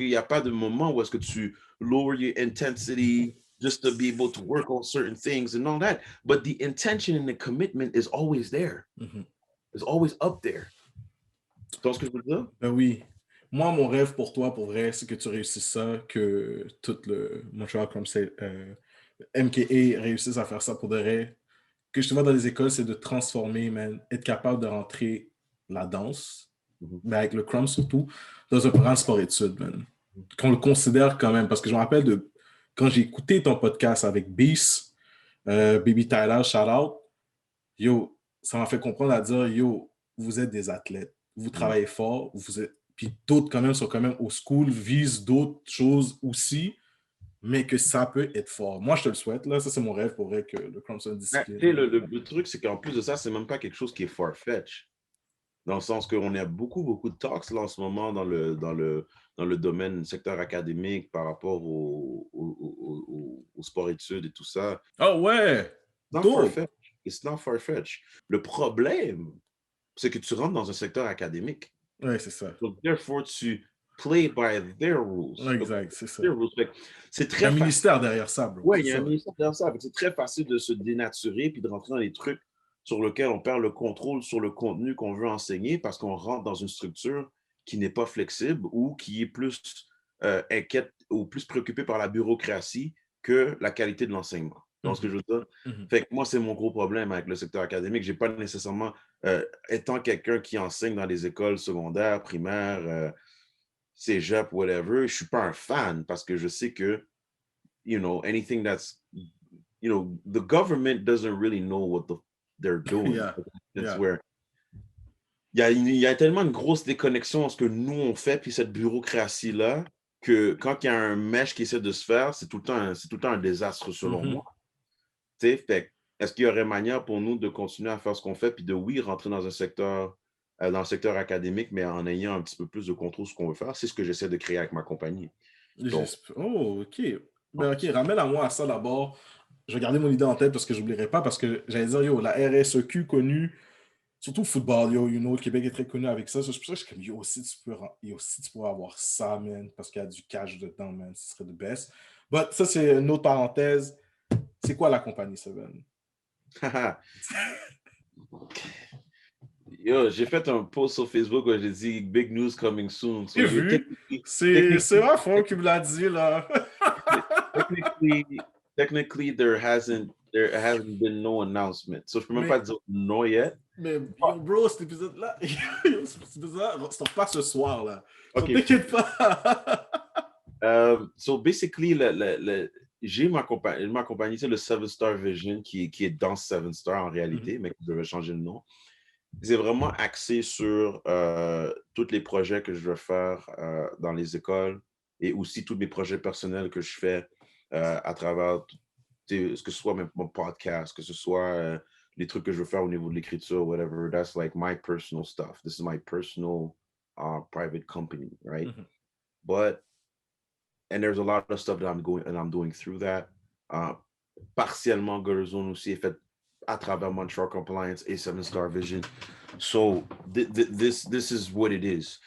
n'y a pas de moment où est-ce que tu lower your intensity just to be able to work on certain things and all that. But the intention and the commitment is always there. It's always up there. Tu vois ce que je veux dire? Ben oui. Moi, mon rêve pour toi, pour vrai, c'est que tu réussisses ça, que tout le Montreal comme c'est MKA réussisse à faire ça pour de vrai. Que je te vois dans les écoles, c'est de transformer, man, être capable de rentrer la danse, mais avec le crumb surtout, dans un programme sport-études, man. Qu'on le considère quand même, parce que je me rappelle de quand j'ai écouté ton podcast avec Beast, Baby Tyler, shout out, yo, ça m'a fait comprendre à dire, yo, vous êtes des athlètes, vous travaillez fort, puis d'autres quand même sont quand même au school, visent d'autres choses aussi, mais que ça peut être fort. Moi, je te le souhaite, là, ça c'est mon rêve pour vrai que le crumb soit une discipline. Le truc, c'est qu'en plus de ça, c'est même pas quelque chose qui est far-fetched. Dans le sens qu'on a beaucoup de talks là en ce moment dans le domaine, secteur académique par rapport au sport-études et tout ça. Oh ouais! It's not far-fetched. Le problème, c'est que tu rentres dans un secteur académique. Ouais, c'est ça. Donc, therefore, tu play by their rules. Exact, c'est ça. C'est très il y a un ministère derrière ça, bro. Oui, il y a un ministère derrière ça. C'est très facile de se dénaturer puis de rentrer dans des trucs sur lesquels on perd le contrôle sur le contenu qu'on veut enseigner parce qu'on rentre dans une structure qui n'est pas flexible ou qui est plus inquiète ou plus préoccupée par la bureaucratie que la qualité de l'enseignement. Donc, ce que je veux dire? Fait que moi, c'est mon gros problème avec le secteur académique. Je n'ai pas nécessairement, étant quelqu'un qui enseigne dans les écoles secondaires, primaires, cégep, whatever, je ne suis pas un fan parce que je sais que anything that's, the government doesn't really know what they're doing. Yeah. It's Yeah. where il y a tellement une grosse déconnexion entre ce que nous on fait puis cette bureaucratie-là que quand il y a un mesh qui essaie de se faire, c'est tout le temps un désastre selon moi. Tu sais, fait est-ce qu'il y aurait manière pour nous de continuer à faire ce qu'on fait puis de rentrer dans le secteur académique, mais en ayant un petit peu plus de contrôle sur ce qu'on veut faire? C'est ce que j'essaie de créer avec ma compagnie. Donc, Oh, OK. Ben, OK, ramène à moi à ça d'abord. Je vais garder mon idée en tête parce que je n'oublierai pas, parce que j'allais dire, yo, la RSEQ connue, surtout football, yo, le Québec est très connu avec ça. C'est pour ça que je suis comme, yo, si tu pourrais avoir ça, man, parce qu'il y a du cash dedans, man, ce serait the best. But ça, c'est une autre parenthèse. C'est quoi la compagnie Seven? Yo, j'ai fait un post sur Facebook où j'ai dit Big news coming soon. So, J'ai vu. C'est Rafon qui me l'a dit, là. technically, there hasn't been no announcement. So, je peux même pas dire no yet. Mais yo, bro, cet épisode-là, cet épisode-là, sort pas ce soir, là. Okay. T'inquiète pas. So, basically, j'ai ma compagnie, c'est le 7-Star Vision qui est dans 7-Star en réalité, mais je vais changer le nom. C'est vraiment axé sur tous les projets que je veux faire dans les écoles et aussi tous mes projets personnels que je fais à travers, ce que ce soit même mon podcast, que ce soit les trucs que je veux faire au niveau de l'écriture, whatever. That's like my personal stuff. This is my personal private company, right? And there's a lot of stuff that I'm doing through that. Partiellement, Gutter aussi est fait à travers Montreal Compliance et 7-Star Vision. So, this is what it is.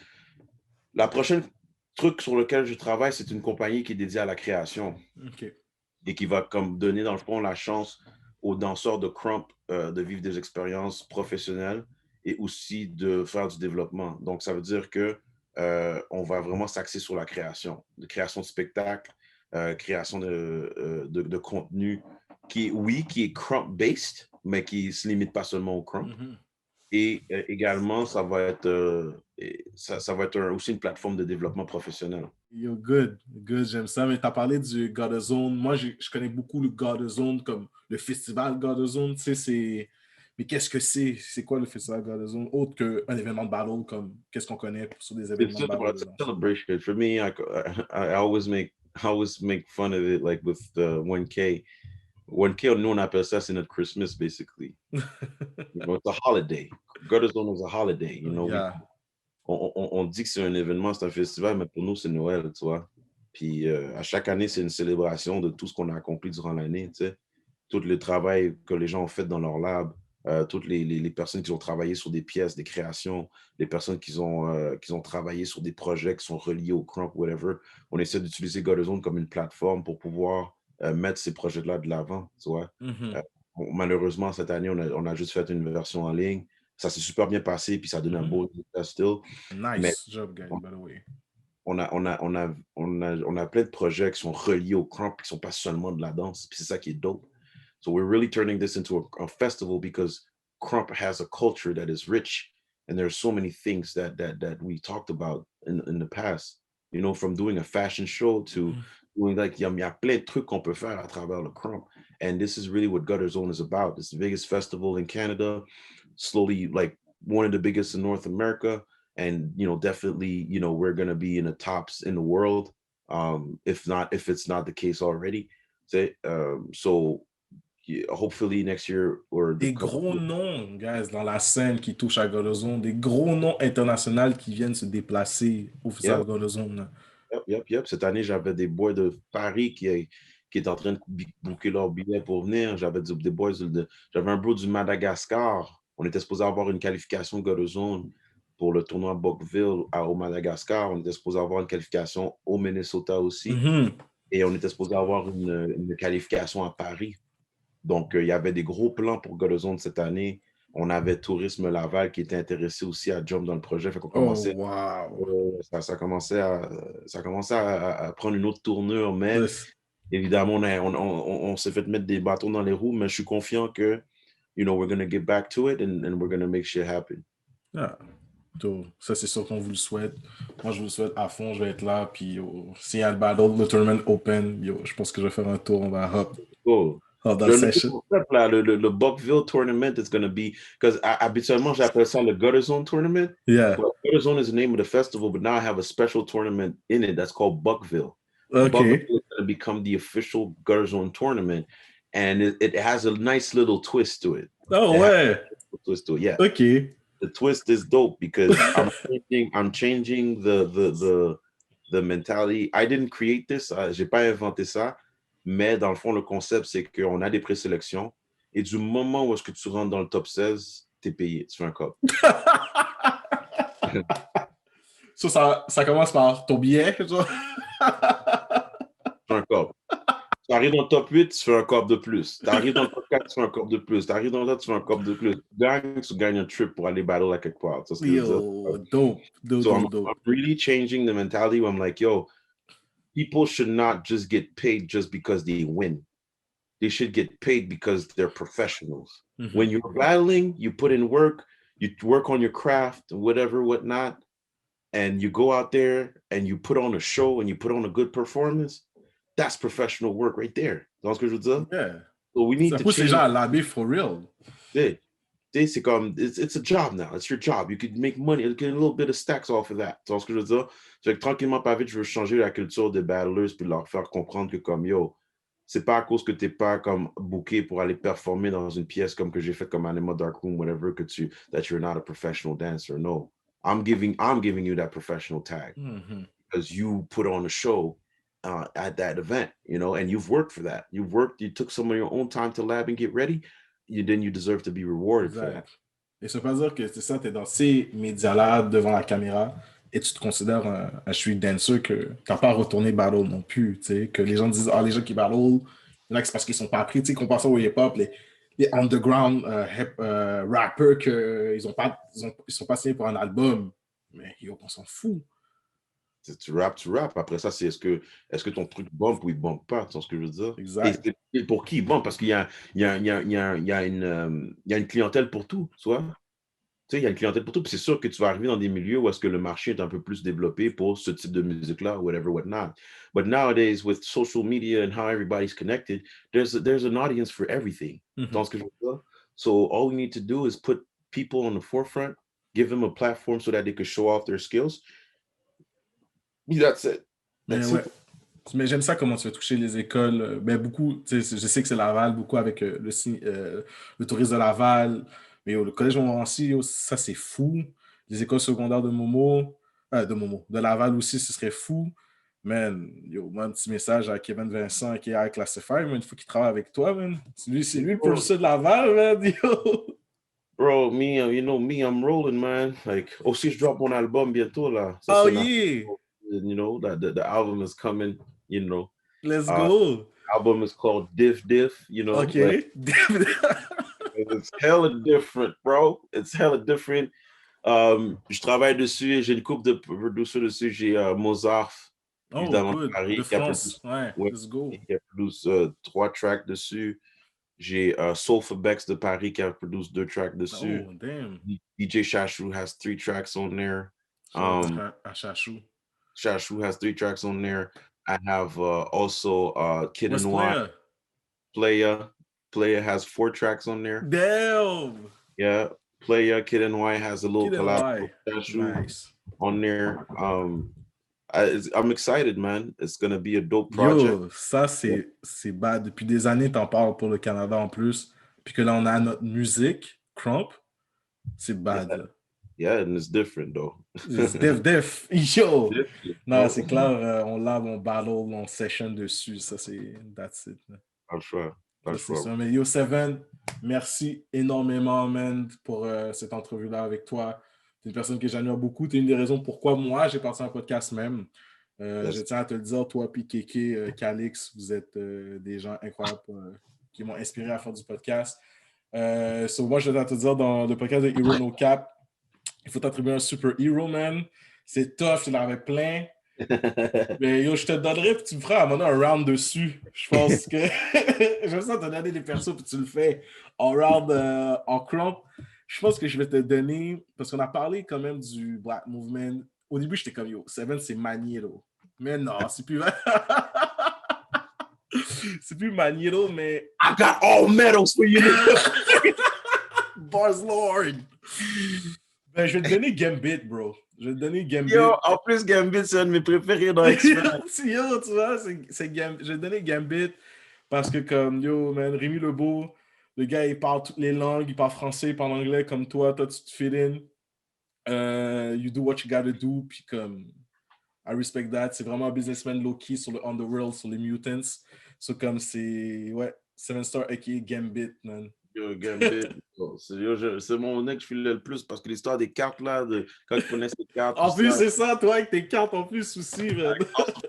La prochaine truc sur lequel je travaille, c'est une compagnie qui est dédiée à la création. Okay. Et qui va comme donner, dans le fond, la chance aux danseurs de Krump de vivre des expériences professionnelles et aussi de faire du développement. Donc, ça veut dire que on va vraiment s'axer sur la création de spectacles, création de contenu qui est Krump-based, mais qui ne se limite pas seulement au Krump. Et également, ça va être aussi une plateforme de développement professionnel. Yo, good, j'aime ça. Mais tu as parlé du Gutter Zone. Moi, je connais beaucoup le Gutter Zone comme le festival Gutter Zone. Tu sais, mais qu'est-ce que c'est? C'est quoi le festival Gutter Zone? Autre qu'un événement de battle, comme qu'est-ce qu'on connaît sur des événements de battle? It's a celebration. For me, I always make fun of it, like with the 1K. 1K, nous, on appelle ça, c'est notre Christmas, basically. It's a holiday. Gutter Zone is a holiday, Yeah. On dit que c'est un événement, c'est un festival, mais pour nous, c'est Noël, tu vois. Puis à chaque année, c'est une célébration de tout ce qu'on a accompli durant l'année, tu sais. Tout le travail que les gens ont fait dans leur lab, toutes les personnes qui ont travaillé sur des pièces, des créations, les personnes qui ont travaillé sur des projets qui sont reliés au Krump, whatever. On essaie d'utiliser Gutter Zone comme une plateforme pour pouvoir mettre ces projets-là de l'avant, tu vois. Malheureusement, cette année, on a juste fait une version en ligne. Ça s'est super bien passé, puis ça donne un beau résultat still. Nice job, guys, by the way. On a plein de projets qui sont reliés au Krump, qui ne sont pas seulement de la danse, puis c'est ça qui est dope. So we're really turning this into a festival because Krump has a culture that is rich, and there's so many things that we talked about in the past. From doing a fashion show to doing il y a plein de trucs qu'on peut faire à travers le Krump. And this is really what Gutter Zone is about. It's the biggest festival in Canada, slowly like one of the biggest in North America. And, definitely, we're going to be in the tops in the world, if it's not the case already. So hopefully next year or des gros noms, guys, dans la scène qui touchent à Gutter Zone, des gros noms internationaux qui viennent se déplacer au festival Gutter Zone. Yep. Cette année, j'avais des boys de Paris qui étaient en train de booker leur billet pour venir. J'avais des boys j'avais un bro du Madagascar. On était supposé avoir une qualification Gutter Zone pour le tournoi Buckville au Madagascar. On était supposé avoir une qualification au Minnesota aussi. Et on était supposé avoir une qualification à Paris. Donc, il y avait des gros plans pour Gutter Zone cette année. On avait Tourisme Laval qui était intéressé aussi à jump dans le projet. Fait qu'on commençait, ça commençait à prendre une autre tournure, mais évidemment, on s'est fait mettre des bâtons dans les roues, mais je suis confiant que, we're going to get back to it and we're going to make shit happen. Yeah. Donc, ça, c'est sûr qu'on vous le souhaite. Moi, je vous le souhaite à fond. Je vais être là. Puis, s'il y a le battle, le tournament open, je pense que je vais faire un tour. On va hop dans le Le session. concept, là, le Buckville tournament is going to be, because habituellement, j'appelle ça le Gutter Zone tournament. Yeah. Well, Gutter Zone is the name of the festival, but now I have a special tournament in it that's called Buckville. Okay. Buckville is going to become the official Gutter Zone tournament, and it has a nice little twist to it. Oh, ouais. Twist to it, yeah. OK. The twist is dope because I'm changing the mentality. I didn't create this. J'ai pas inventé ça. Mais dans le fond, le concept, c'est qu'on a des présélections et du moment où est-ce que tu rentres dans le top 16, t'es payé. Tu fais un cop. So, ça commence par ton billet, genre? Tu fais un cop. Tu arrives dans le top 8, tu fais un cop de plus. Tu arrives dans le top 4, tu fais un cop de plus. Tu arrives dans le top, tu fais un cop de plus. Tu gagnes un trip pour aller battle à quelque part. Ça, Yo, dope. I'm really changing the mentality where I'm like, yo, people should not just get paid just because they win. They should get paid because they're professionals. Mm-hmm. When you're battling, you put in work, you work on your craft, whatever, whatnot, and you go out there and you put on a show and you put on a good performance. That's professional work right there. That's what you Yeah. So we need to change. Les gens à l'habit for real. Yeah. It's a job now. It's your job. You could make money, get a little bit of stacks off of that. Tu vois ce que je veux dire? Fait que tranquillement, pas vite, je veux changer la culture des battlers puis leur faire comprendre que comme yo, c'est pas à cause que t'es pas comme booké pour aller performer dans une pièce comme que j'ai fait comme Anima Dark Room, whatever, that you're not a professional dancer. No. I'm giving you that professional tag because you put on a show at that event, you know, and you've worked for that. You took some of your own time to lab and get ready. Then you deserve to be rewarded for that. Et ça veut pas dire que c'est ça, tu es dans ces médias-là devant la caméra et tu te considères un street dancer que tu n'as pas retourné battle non plus. Que les gens disent, les gens qui battle, là, c'est parce qu'ils sont pas appris. Tu sais, comparé au hip-hop, les underground rappers, ils sont pas signés pour un album. Mais on s'en fout. Tu rap. Après ça, c'est est-ce que ton truc bump ou il bump pas? Tu sais ce que je veux dire? Exact. Et pour qui il bump? Parce qu'il y a une clientèle pour tout, tu vois? Tu sais, il y a une clientèle pour tout. Puis c'est sûr que tu vas arriver dans des milieux où est-ce que le marché est un peu plus développé pour ce type de musique-là, whatever, whatnot. But nowadays, with social media and how everybody's connected, there's an audience for everything. Tu sais ce que je veux dire? So all we need to do is put people on the forefront, give them a platform so that they can show off their skills. That's it. Mais j'aime ça comment tu vas toucher les écoles. Beaucoup, je sais que c'est Laval, beaucoup avec le tourisme de Laval. Mais le collège Montmorency, ça c'est fou. Les écoles secondaires de Laval aussi, ce serait fou. Man, un petit message à Kevin Vincent qui est à Classify, il faut qu'il travaille avec toi, man. C'est lui le producer de Laval, man. Yo. Bro, I'm rolling, man. Like, aussi, je drop mon album bientôt, là. Ça, yeah! You know, the album is coming, you know. Let's go. Album is called Diff, you know. Okay. It's hella different, bro. It's hella different. Je travaille dessus et j'ai une couple de producers dessus. J'ai Mozart, évidemment, good. Paris, de France. Let's go. Qui a produit 3 tracks dessus. J'ai Soulfabex de Paris qui a produit 2 tracks dessus. Oh, damn. DJ Shashu has 3 tracks on there. Shashu has 3 tracks on there. I have also Kid and Y. Playa has 4 tracks on there. Damn. Yeah, Playa, Kid and Y has a little collab with Shashu on there. I'm excited, man. It's gonna be a dope project. Yo, ça c'est bad. Depuis des années, t'en parles pour le Canada en plus. Puis que là, on a notre musique, Crump. C'est bad. Yeah, and it's different, though. It's diff. Yo! Non, c'est clair, on lave, on battle, on session dessus. Ça, that's it. I'm sure. Ça. Mais yo, Seven, merci énormément, man, pour cette entrevue-là avec toi. T'es une personne que j'admire beaucoup. T'es une des raisons pourquoi moi, j'ai parti un podcast même. Je tiens à te le dire, toi puis Kéké, Calix, vous êtes des gens incroyables qui m'ont inspiré à faire du podcast. Moi, je tiens à te dire, dans le podcast de Hero No Cap, il faut t'attribuer un super hero, man. C'est tough, tu l'avais plein. Mais yo, je te donnerai puis tu me feras à un moment un round dessus. Je pense que j'aime ça te donner des persos puis tu le fais en round en crump. je pense que je vais te donner, parce qu'on a parlé quand même du Black Movement. Au début, j'étais comme, yo, Seven, c'est Magneto. Mais non, c'est plus... c'est plus Magneto, mais... I got all medals for you. Bars Lord! Ben, je vais te donner Gambit, bro. Je vais te donner Gambit. Yo, en plus, Gambit, c'est un de mes préférés dans X-Men. Yo, tu vois, c'est Gambit. Je vais te donner Gambit parce que, comme, yo, man, Rémi Lebeau, le gars, il parle toutes les langues, il parle français, il parle anglais comme toi, tu te fit in. You do what you gotta do, puis comme, I respect that. C'est vraiment un businessman low-key sur le Underworld, sur les Mutants. So, comme, c'est, ouais, 7-Star aka Gambit, man. Yo, Gambit, c'est mon ex que je filais le plus parce que l'histoire des cartes là, quand je connais ces cartes. En plus, c'est ça, toi, avec tes cartes en plus aussi, man.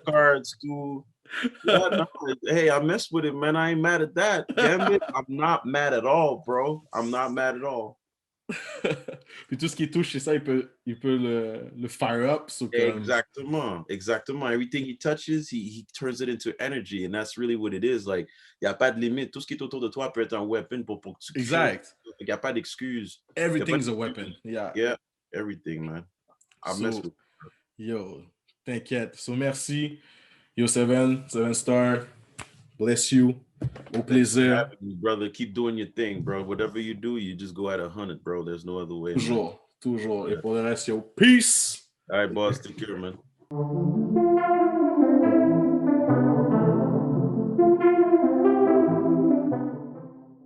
Cards, too. Yeah, no, hey, I messed with it, man. I ain't mad at that. Gambit, I'm not mad at all, bro. I'm not mad at all. Puis tout ce qui touche, c'est ça, il peut le fire up. So comme... Exactement. Everything he touches, he turns it into energy. And that's really what it is. Like, il n'y a pas de limite. Tout ce qui est autour de toi peut être un weapon pour que tu Exact. Il n'y a pas d'excuse. Everything's a weapon. Yeah, everything, man. I mess with it. Yo, t'inquiète. So, merci. Yo, 7-Star. Bless you. Au plaisir. Brother, keep doing your thing, bro. Whatever you do, you just go at 100, bro. There's no other way. Toujours. Et pour le reste, yo, peace. All right, boss. Take care, man.